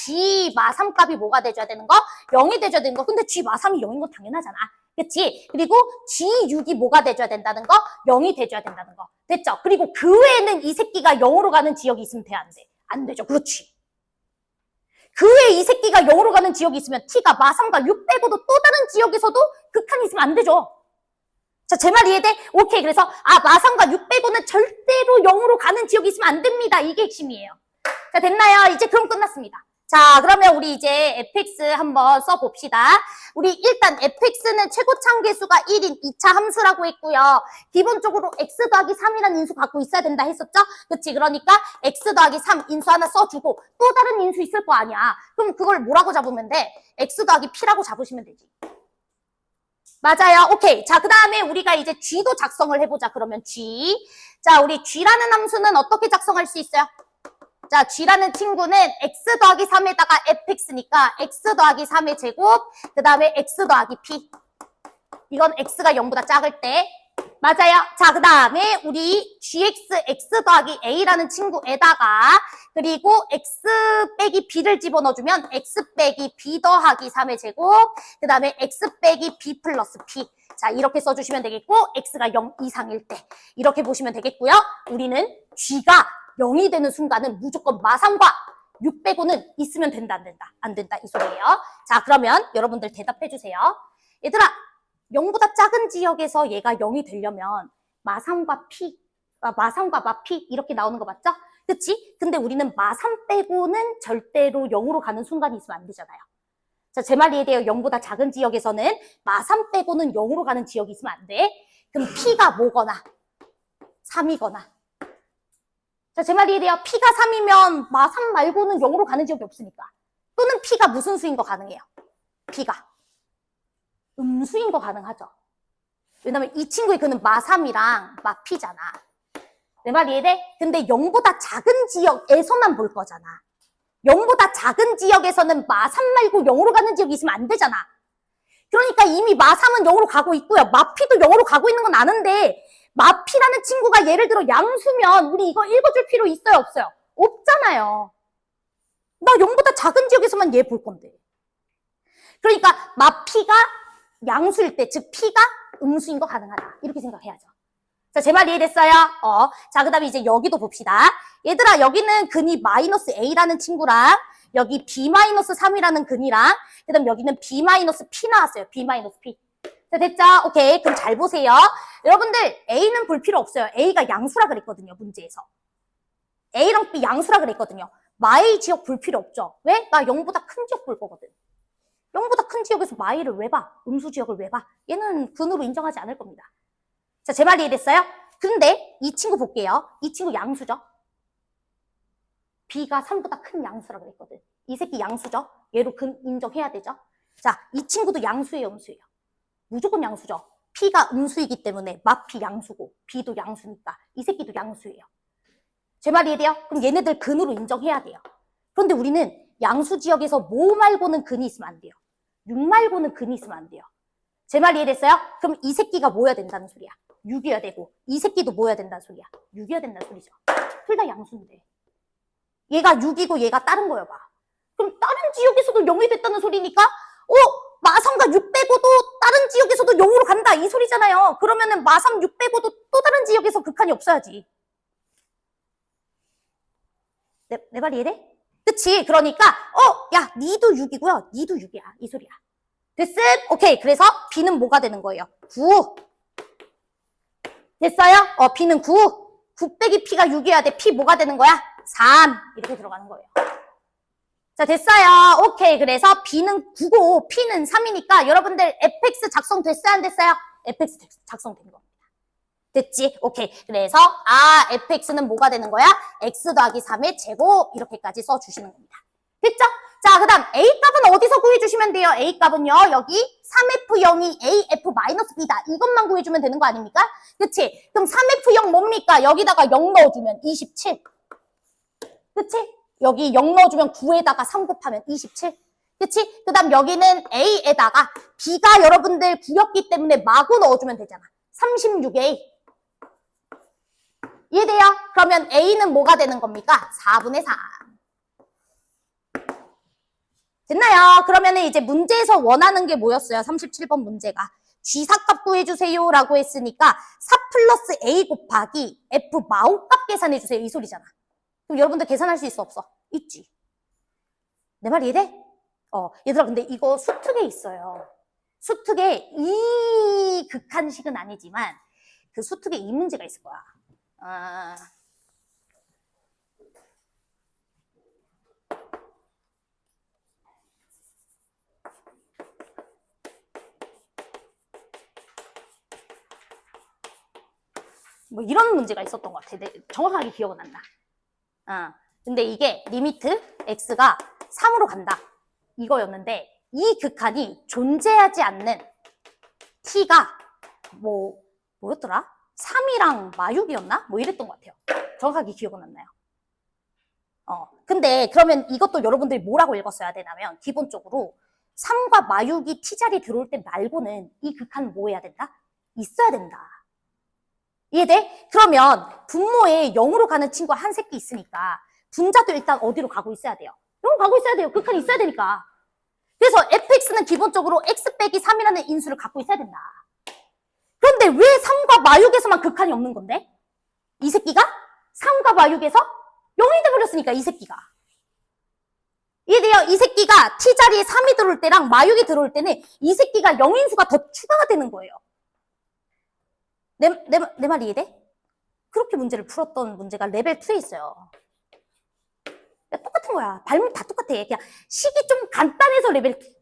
A: G 마3 값이 뭐가 돼줘야 되는 거? 0이 돼줘야 되는 거. 근데 G 마3이 0인 건 당연하잖아. 그치? 그리고 G6이 뭐가 돼줘야 된다는 거? 0이 돼줘야 된다는 거. 됐죠? 그리고 그 외에는 이 새끼가 0으로 가는 지역이 있으면 돼, 안 돼? 안 되죠. 그렇지. 그 외에 이 새끼가 0으로 가는 지역이 있으면 T가 마3과 6 빼고도 또 다른 지역에서도 극한이 있으면 안 되죠. 자, 제 말 이해돼? 오케이. 그래서 마3과 6 빼고는 절대로 0으로 가는 지역이 있으면 안 됩니다. 이게 핵심이에요. 자, 됐나요? 이제 그럼 끝났습니다. 자, 그러면 우리 이제 fx 한번 써봅시다. 우리 일단 fx는 최고차함계수가 1인 2차 함수라고 했고요. 기본적으로 x 더하기 3이라는 인수 갖고 있어야 된다 했었죠? 그치? 그러니까 x 더하기 3 인수 하나 써주고 또 다른 인수 있을 거 아니야. 그럼 그걸 뭐라고 잡으면 돼? x 더하기 p라고 잡으시면 되지. 맞아요. 오케이. 자, 그 다음에 우리가 이제 G도 작성을 해보자. 그러면 G. 자, 우리 G라는 함수는 어떻게 작성할 수 있어요? 자, G라는 친구는 x 더하기 3에다가 fx니까 x 더하기 3의 제곱, 그 다음에 x 더하기 p. 이건 x가 0보다 작을 때. 맞아요. 자, 그 다음에 우리 gx x 더하기 a라는 친구에다가 그리고 x 빼기 b를 집어넣어주면 x 빼기 b 더하기 3의 제곱, 그 다음에 x 빼기 b 플러스 p. 자, 이렇게 써주시면 되겠고, x가 0 이상일 때 이렇게 보시면 되겠고요. 우리는 g가 0이 되는 순간은 무조건 마삼과 6 빼고는 있으면 된다, 안 된다? 안 된다, 이 소리예요. 자, 그러면 여러분들 대답해 주세요. 얘들아, 0보다 작은 지역에서 얘가 0이 되려면 마삼과 마피 이렇게 나오는 거 맞죠? 그치? 근데 우리는 마3 빼고는 절대로 0으로 가는 순간이 있으면 안 되잖아요. 자, 제 말 이해돼요? 0보다 작은 지역에서는 마3 빼고는 0으로 가는 지역이 있으면 안 돼. 그럼 P가 뭐거나 3이거나. 자, 제 말 이해돼요? P가 3이면 마3 말고는 0으로 가는 지역이 없으니까. 또는 P가 무슨 수인 거 가능해요? P가 음수인 거 가능하죠. 왜냐면 이 친구의 그는 마3이랑 마피잖아. 내 말 이해돼? 근데 0보다 작은 지역에서만 볼 거잖아. 0보다 작은 지역에서는 마3 말고 0으로 가는 지역이 있으면 안 되잖아. 그러니까 이미 마3은 0으로 가고 있고요. 마피도 0으로 가고 있는 건 아는데 마피라는 친구가 예를 들어 양수면 우리 이거 읽어줄 필요 있어요, 없어요? 없잖아요. 나 0보다 작은 지역에서만 얘 볼 건데. 그러니까 마피가 양수일 때, 즉 P가 음수인 거 가능하다. 이렇게 생각해야죠. 자, 제 말 이해됐어요? 자, 그 다음에 이제 여기도 봅시다. 얘들아, 여기는 근이 마이너스 A라는 친구랑 여기 B-3이라는 근이랑 그 다음 여기는 B-P 나왔어요. B-P. 자, 됐죠? 오케이. 그럼 잘 보세요. 여러분들, A는 볼 필요 없어요. A가 양수라 그랬거든요, 문제에서. A랑 B 양수라 그랬거든요. 마의 지역 볼 필요 없죠. 왜? 나 0보다 큰 지역 볼 거거든. 0보다 큰 지역에서 마이를 왜 봐? 음수 지역을 왜 봐? 얘는 근으로 인정하지 않을 겁니다. 자, 제 말 이해됐어요? 근데 이 친구 볼게요. 이 친구 양수죠? B가 3보다 큰 양수라 그랬거든. 이 새끼 양수죠? 얘로 근 인정해야 되죠? 자, 이 친구도 양수예요, 음수예요? 무조건 양수죠? P가 음수이기 때문에 마피 양수고 B도 양수니까 이 새끼도 양수예요. 제 말 이해돼요? 그럼 얘네들 근으로 인정해야 돼요. 그런데 우리는 양수 지역에서 뭐 말고는 근이 있으면 안 돼요. 6 말고는 근이 있으면 안 돼요. 제 말 이해됐어요? 그럼 이 새끼가 뭐여야 된다는 소리야? 6이어야 되고 이 새끼도 뭐여야 된다는 소리야? 6이어야 된다는 소리죠. 둘 다 양수인데 얘가 6이고 얘가 다른 거여 봐. 그럼 다른 지역에서도 0이 됐다는 소리니까 마3과 6 빼고도 다른 지역에서도 0으로 간다 이 소리잖아요. 그러면은 마3, 6 빼고도 또 다른 지역에서 극한이 없어야지. 내 말 이해돼? 그치? 그러니까 야 니도 6이고요. 니도 6이야. 이 소리야. 됐음? 오케이. 그래서 B는 뭐가 되는 거예요? 9. 됐어요? B는 9. 9 빼기 P가 6이어야 돼. P 뭐가 되는 거야? 3. 이렇게 들어가는 거예요. 자, 됐어요. 오케이. 그래서 B는 9고 P는 3이니까 여러분들 fx 작성됐어요? 안 됐어요? fx 작성된 겁니다. 됐지? 오케이. 그래서 fx는 뭐가 되는 거야? x 더하기 3의 제곱 이렇게까지 써주시는 겁니다. 됐죠? 자, 그 다음 A값은 어디서 구해주시면 돼요? A값은요. 여기 3F0이 AF-B다. 이것만 구해주면 되는 거 아닙니까? 그치? 그럼 3F0 뭡니까? 여기다가 0 넣어주면 27. 그치? 여기 0 넣어주면 9에다가 3 곱하면 27. 그치? 그 다음 여기는 A에다가 B가 여러분들 9였기 때문에 마구 넣어주면 되잖아. 36A. 이해돼요? 그러면 A는 뭐가 되는 겁니까? 4분의 3. 됐나요? 그러면은 이제 문제에서 원하는 게 뭐였어요? 37번 문제가. G사값 구해주세요 라고 했으니까 4 플러스 A 곱하기 F 마오값 계산해주세요. 이 소리잖아. 그럼 여러분들 계산할 수 있어? 없어? 있지. 내 말 이해돼? 얘들아 근데 이거 수특에 있어요. 수특에 이 극한식은 아니지만 그 수특에 이 문제가 있을 거야. 뭐 이런 문제가 있었던 것 같아. 정확하게 기억은 안 나. 근데 이게 리미트 x가 3으로 간다. 이거였는데 이 극한이 존재하지 않는 t가 뭐였더라? 3이랑 마6이었나? 뭐 이랬던 것 같아요. 정확하게 기억은 안 나요. 근데 그러면 이것도 여러분들이 뭐라고 읽었어야 되냐면 기본적으로 3과 마육이 t자리 들어올 때 말고는 이 극한은 뭐 해야 된다? 있어야 된다. 이해돼? 그러면 분모에 0으로 가는 친구가 한 새끼 있으니까 분자도 일단 어디로 가고 있어야 돼요? 0으로 가고 있어야 돼요. 극한이 있어야 되니까. 그래서 fx는 기본적으로 x 빼기 3이라는 인수를 갖고 있어야 된다. 그런데 왜 3과 마육에서만 극한이 없는 건데? 이 새끼가 3과 마육에서 0이 돼버렸으니까 이 새끼가. 이해돼요? 이 새끼가 t자리에 3이 들어올 때랑 마육이 들어올 때는 이 새끼가 0인수가 더 추가가 되는 거예요. 내 말 이해돼? 그렇게 문제를 풀었던 문제가 레벨 2에 있어요. 똑같은 거야. 발문 다 똑같아. 그냥 식이 좀 간단해서 레벨 2.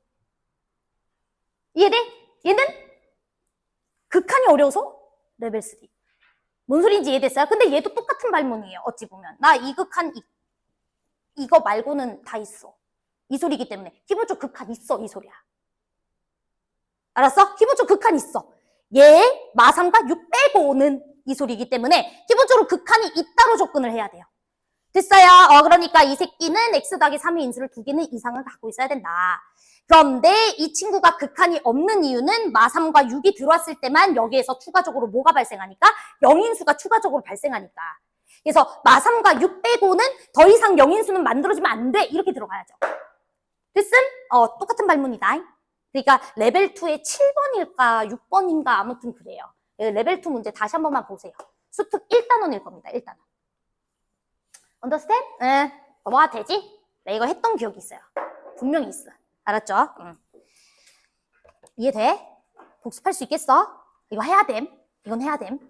A: 이해돼? 얘는 극한이 어려워서 레벨 3. 뭔 소리인지 이해됐어요? 근데 얘도 똑같은 발문이에요. 어찌 보면. 나 이 극한 이거 말고는 다 있어. 이 소리이기 때문에. 기본적으로 극한 있어. 이 소리야. 알았어? 기본적으로 극한 있어. 얘 마3과 6 빼고는 이 소리이기 때문에 기본적으로 극한이 있다로 접근을 해야 돼요. 됐어요? 그러니까 이 새끼는 x 더하기 3의 인수를 2개는 이상을 갖고 있어야 된다. 그런데 이 친구가 극한이 없는 이유는 마3과 6이 들어왔을 때만 여기에서 추가적으로 뭐가 발생하니까? 0인수가 추가적으로 발생하니까. 그래서 마3과 6 빼고는 더 이상 0인수는 만들어지면 안 돼. 이렇게 들어가야죠. 됐음? 똑같은 발문이다. 그러니까 레벨 2에 7번일까 6번인가 아무튼 그래요. 레벨 2 문제 다시 한 번만 보세요. 수특 1단원일 겁니다. 1단원. understand? 뭐가 되지? 나 이거 했던 기억이 있어요. 분명히 있어. 알았죠? 이해돼? 복습할 수 있겠어? 이거 해야 됨. 이건 해야 됨.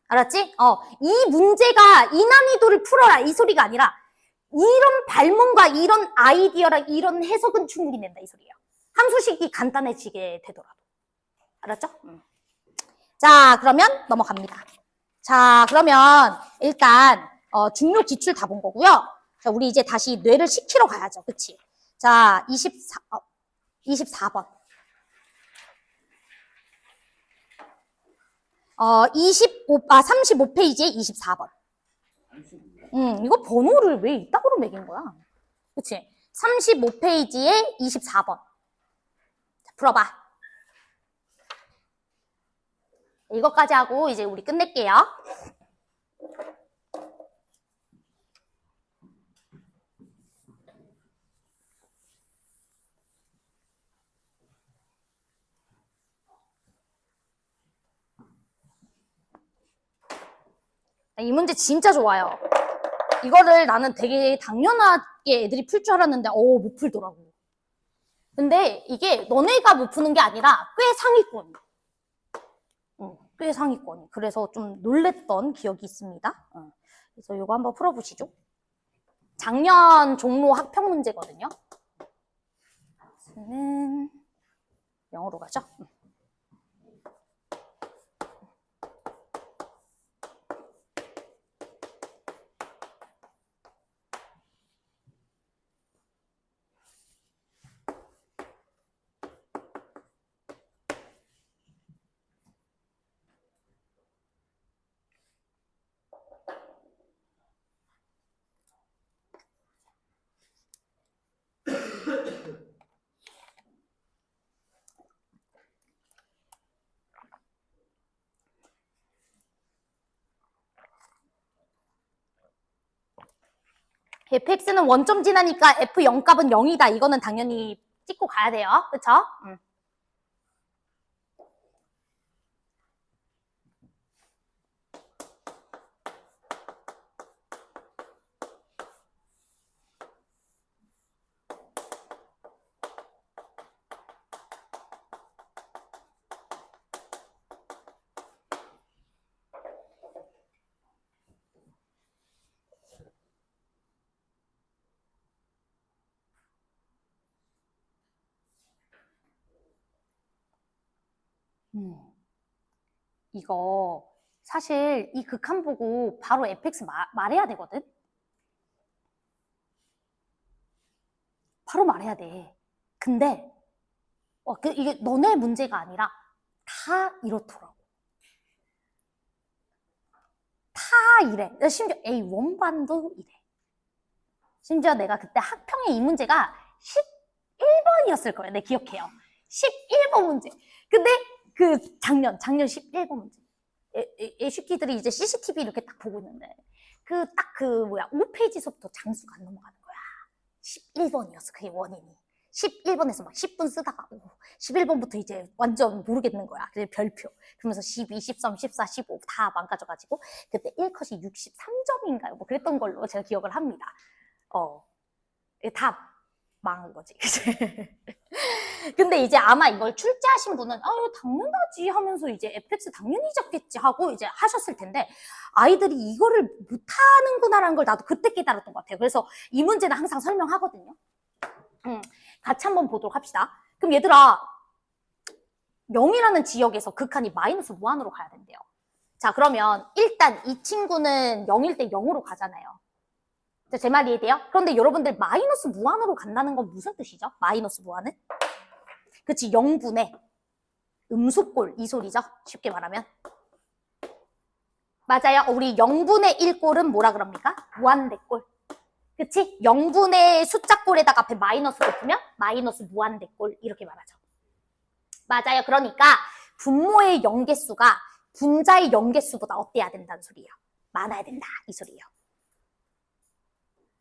A: 알았지? 이 문제가 이 난이도를 풀어라 이 소리가 아니라 이런 발문과 이런 아이디어랑 이런 해석은 충분히 된다 이 소리예요. 함수식이 간단해지게 되더라도. 알았죠? 자, 그러면 넘어갑니다. 자, 그러면 일단 중요 기출 다 본 거고요. 자, 우리 이제 다시 뇌를 식히러 가야죠. 그치? 자, 24번. 35페이지에 24번. 이거 번호를 왜 이따구로 매긴 거야? 그치? 35페이지에 24번. 자, 풀어봐. 이것까지 하고 이제 우리 끝낼게요. 이 문제 진짜 좋아요. 이거를 나는 되게 당연하게 애들이 풀 줄 알았는데 못 풀더라고. 근데 이게 너네가 못 푸는 게 아니라 꽤 상위권. 꽤 상위권. 그래서 좀 놀랬던 기억이 있습니다. 그래서 이거 한번 풀어보시죠. 작년 종로 학평 문제거든요. 는 영어로 가죠. fx는 원점 지나니까 f 0값은 0이다. 이거는 당연히 찍고 가야 돼요. 그쵸? 이거 사실 이 극한 보고 바로 fx 말해야 되거든? 바로 말해야 돼. 근데 이게 너네 문제가 아니라 다 이렇더라고. 다 이래. 심지어 A 원반도 이래. 심지어 내가 그때 학평의 이 문제가 11번이었을 거예요. 내 기억해요. 11번 문제. 근데 그 작년 11번 문제. 애쉬키들이 이제 CCTV 이렇게 딱 보고 있는데 딱 5페이지서부터 장수가 안 넘어가는 거야. 11번이었어. 그게 원인이. 11번에서 막 10분 쓰다가 11번부터 이제 완전 모르겠는 거야. 그래서 별표. 그러면서 12, 13, 14, 15 다 망가져가지고 그때 1컷이 63점인가요? 뭐 그랬던 걸로 제가 기억을 합니다. 다 망한 거지. 근데 이제 아마 이걸 출제하신 분은 이거 당연하지 하면서 이제 FX 당연히 잡겠지 하고 이제 하셨을 텐데 아이들이 이거를 못하는구나라는 걸 나도 그때 깨달았던 것 같아요. 그래서 이 문제는 항상 설명하거든요. 같이 한번 보도록 합시다. 그럼 얘들아 0이라는 지역에서 극한이 마이너스 무한으로 가야 된대요. 자 그러면 일단 이 친구는 0일 때 0으로 가잖아요. 제 말 이해돼요? 그런데 여러분들 마이너스 무한으로 간다는 건 무슨 뜻이죠? 마이너스 무한은? 그치 0분의 음수꼴 이 소리죠? 쉽게 말하면 맞아요. 우리 0분의 1꼴은 뭐라 그럽니까? 무한대꼴. 그치? 0분의 숫자꼴에다가 앞에 마이너스 붙으면 마이너스 무한대꼴 이렇게 말하죠. 맞아요. 그러니까 분모의 영개수가 분자의 영개수보다 어때야 된다는 소리예요. 많아야 된다 이 소리예요.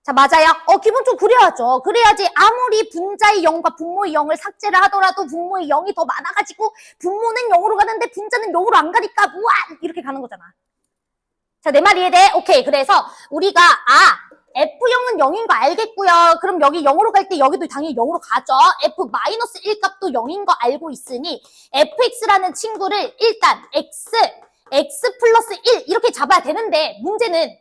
A: 자 맞아요. 기본적으로 그래야죠. 그래야지 아무리 분자의 0과 분모의 0을 삭제를 하더라도 분모의 0이 더 많아가지고 분모는 0으로 가는데 분자는 0으로 안 가니까 무한 이렇게 가는 거잖아. 자 내 말 이해돼? 오케이. 그래서 우리가 F형은 0인 거 알겠고요. 그럼 여기 0으로 갈 때 여기도 당연히 0으로 가죠. F-1 값도 0인 거 알고 있으니 fx라는 친구를 일단 x 플러스 1 이렇게 잡아야 되는데 문제는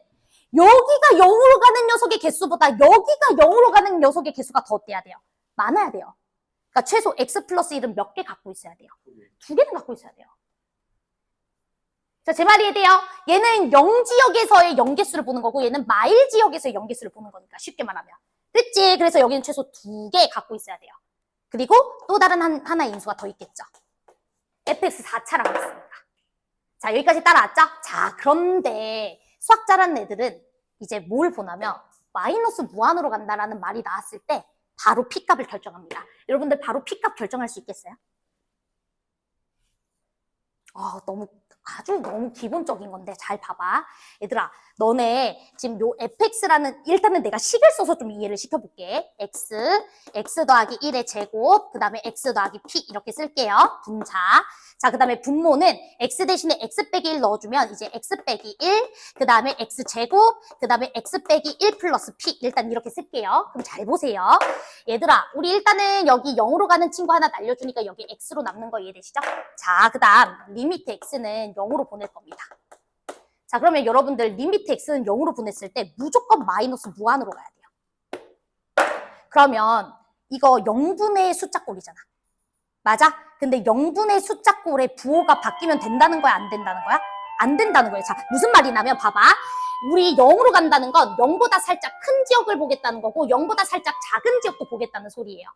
A: 여기가 0으로 가는 녀석의 개수보다 여기가 0으로 가는 녀석의 개수가 더 어때야 돼요? 많아야 돼요. 그러니까 최소 x 플러스 1은 몇 개 갖고 있어야 돼요? 2개는 갖고 있어야 돼요. 자, 제 말이 돼요? 얘는 0지역에서의 영개수를 보는 거고 얘는 마일 지역에서의 영개수를 보는 거니까 쉽게 말하면. 됐지? 그래서 여기는 최소 2개 갖고 있어야 돼요. 그리고 또 다른 하나의 인수가 더 있겠죠. fx 4차라고 했습니다. 자, 여기까지 따라왔죠? 자, 그런데 수학 잘하는 애들은 이제 뭘 보냐면 마이너스 무한으로 간다라는 말이 나왔을 때 바로 P값을 결정합니다. 여러분들 바로 P값 결정할 수 있겠어요? 너무 기본적인 건데 잘 봐봐. 얘들아, 너네 지금 요 fx라는 일단은 내가 식을 써서 좀 이해를 시켜볼게. x 더하기 1의 제곱, 그 다음에 x 더하기 p 이렇게 쓸게요. 분자. 자, 그 다음에 분모는 x 대신에 x 빼기 1 넣어주면 이제 x 빼기 1, 그 다음에 x 제곱, 그 다음에 x 빼기 1 플러스 p 일단 이렇게 쓸게요. 그럼 잘 보세요. 얘들아, 우리 일단은 여기 0으로 가는 친구 하나 날려주니까 여기 x로 남는 거 이해되시죠? 자, 그 다음 리미트 x는 0으로 보낼 겁니다. 자, 그러면 여러분들 리미트 x는 0으로 보냈을 때 무조건 마이너스 무한으로 가야 돼요. 그러면 이거 0분의 숫자꼴이잖아. 맞아? 근데 0분의 숫자꼴의 부호가 바뀌면 된다는 거야? 안 된다는 거야? 안 된다는 거예요. 자, 무슨 말이냐면 봐봐. 우리 0으로 간다는 건 0보다 살짝 큰 지역을 보겠다는 거고 0보다 살짝 작은 지역도 보겠다는 소리예요.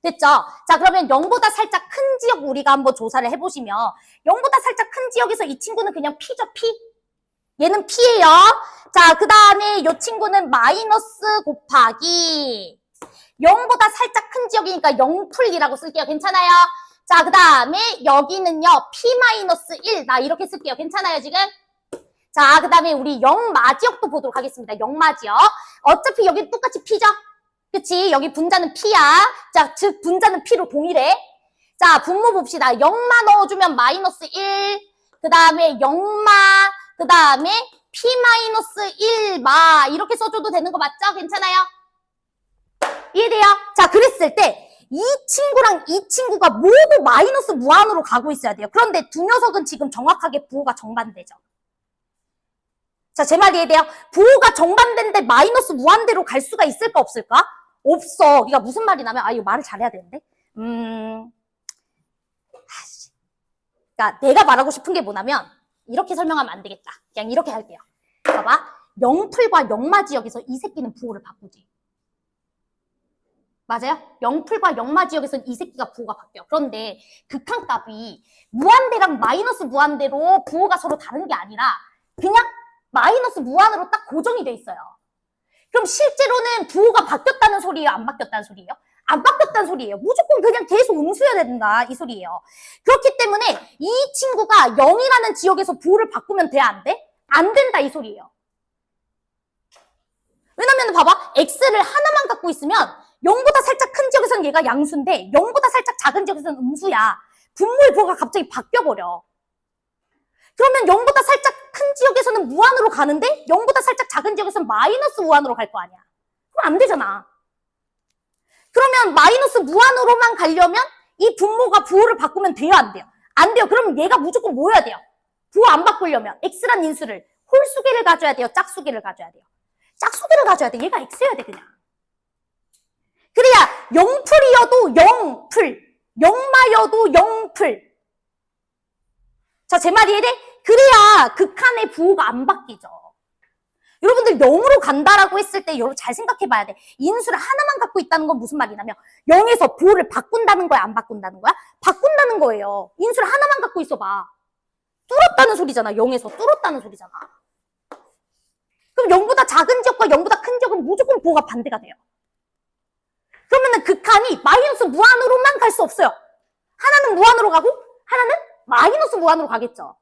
A: 됐죠? 자, 그러면 0보다 살짝 큰 지역 우리가 한번 조사를 해보시면 0보다 살짝 큰 지역에서 이 친구는 그냥 P죠, P. 얘는 P예요. 자, 그 다음에 이 친구는 마이너스 곱하기 0보다 살짝 큰 지역이니까 0풀이라고 쓸게요. 괜찮아요? 자, 그 다음에 여기는요. P-1 나 이렇게 쓸게요. 괜찮아요, 지금? 자, 그 다음에 우리 0마지역도 보도록 하겠습니다. 0마지역. 어차피 여기 똑같이 P죠? 그치? 여기 분자는 P야. 자, 즉 분자는 P로 동일해. 자, 분모 봅시다. 0마 넣어주면 마이너스 1. 그 다음에 0마, 그 다음에 P-1마 이렇게 써줘도 되는 거 맞죠? 괜찮아요? 이해돼요? 자, 그랬을 때 이 친구랑 이 친구가 모두 마이너스 무한으로 가고 있어야 돼요. 그런데 두 녀석은 지금 정확하게 부호가 정반대죠. 자, 제 말 이해돼요? 부호가 정반대인데 마이너스 무한대로 갈 수가 있을까 없을까? 없어. 그러니까 무슨 말이냐면 이거 말을 잘해야 되는데. 그러니까 내가 말하고 싶은 게 뭐냐면 이렇게 설명하면 안 되겠다. 그냥 이렇게 할게요. 봐봐. 0풀과 0마 지역에서 이 새끼는 부호를 바꾸지. 맞아요? 0풀과 0마 지역에서는 이 새끼가 부호가 바뀌어. 그런데 극한값이 무한대랑 마이너스 무한대로 부호가 서로 다른 게 아니라 그냥 마이너스 무한으로 딱 고정이 돼 있어요. 그럼 실제로는 부호가 바뀌었다는 소리예요? 안 바뀌었다는 소리예요? 안 바뀌었다는 소리예요. 무조건 그냥 계속 음수여야 된다 이 소리예요. 그렇기 때문에 이 친구가 0이라는 지역에서 부호를 바꾸면 돼? 안 돼? 안 된다 이 소리예요. 왜냐면 봐봐. x를 하나만 갖고 있으면 0보다 살짝 큰 지역에서는 얘가 양수인데 0보다 살짝 작은 지역에서는 음수야. 분모의 부호가 갑자기 바뀌어버려. 그러면 0보다 살짝 큰 지역에서는 무한으로 가는데 0보다 살짝 작은 지역에서는 마이너스 무한으로 갈 거 아니야. 그럼 안 되잖아. 그러면 마이너스 무한으로만 가려면 이 분모가 부호를 바꾸면 돼요? 안 돼요? 안 돼요. 그러면 얘가 무조건 뭐 해야 돼요? 부호 안 바꾸려면 x란 인수를 홀수계를 가져야 돼요? 짝수계를 가져야 돼요? 짝수계를 가져야 돼. 얘가 x여야 돼 그냥. 그래야 0풀이어도 0풀, 0마여도 0풀. 자, 제 말이 이해돼? 그래야 극한의 부호가 안 바뀌죠. 여러분들 0으로 간다라고 했을 때 여러분 잘 생각해 봐야 돼. 인수를 하나만 갖고 있다는 건 무슨 말이냐면 0에서 부호를 바꾼다는 거야, 안 바꾼다는 거야? 바꾼다는 거예요. 인수를 하나만 갖고 있어봐. 뚫었다는 소리잖아. 0에서 뚫었다는 소리잖아. 그럼 0보다 작은 지역과 0보다 큰 지역은 무조건 부호가 반대가 돼요. 그러면은 극한이 마이너스 무한으로만 갈 수 없어요. 하나는 무한으로 가고 하나는 마이너스 무한으로 가겠죠.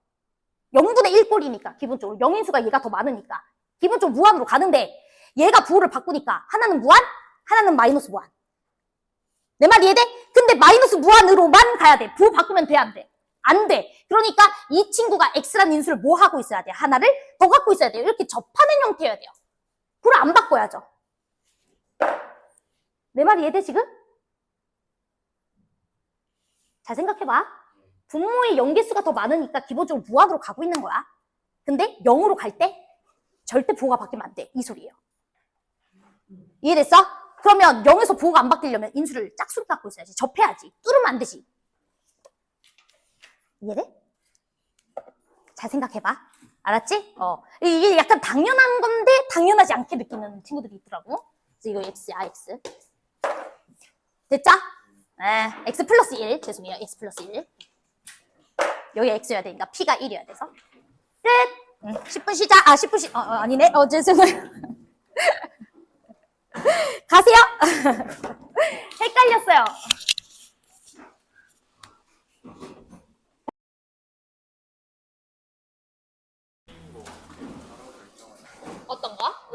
A: 0분의 1꼴이니까 기본적으로 0인수가 얘가 더 많으니까 기본적으로 무한으로 가는데 얘가 부호를 바꾸니까 하나는 무한, 하나는 마이너스 무한. 내 말 이해돼? 근데 마이너스 무한으로만 가야 돼. 부호 바꾸면 돼, 안 돼? 안 돼. 그러니까 이 친구가 x라는 인수를 뭐 하고 있어야 돼? 하나를 더 갖고 있어야 돼요. 이렇게 접하는 형태여야 돼요. 부호를 안 바꿔야죠. 내 말 이해돼 지금? 잘 생각해봐. 분모의 연계수가 더 많으니까 기본적으로 무한으로 가고 있는 거야. 근데 0으로 갈 때 절대 부호가 바뀌면 안 돼. 이 소리예요. 이해됐어? 그러면 0에서 부호가 안 바뀌려면 인수를 짝수로 갖고 있어야지. 접해야지. 뚫으면 안 되지. 이해돼? 잘 생각해봐. 알았지? 이게 약간 당연한 건데 당연하지 않게 느끼는 친구들이 있더라고. 그래서 이거 x야, x. 됐죠? x 플러스 1. 죄송해요. x 플러스 1. 여기 x여야 되니까 p가 1이어야 돼서. 끝! 10분 쉬자. 10분 아니네. 죄송해요. 가세요. 헷갈렸어요.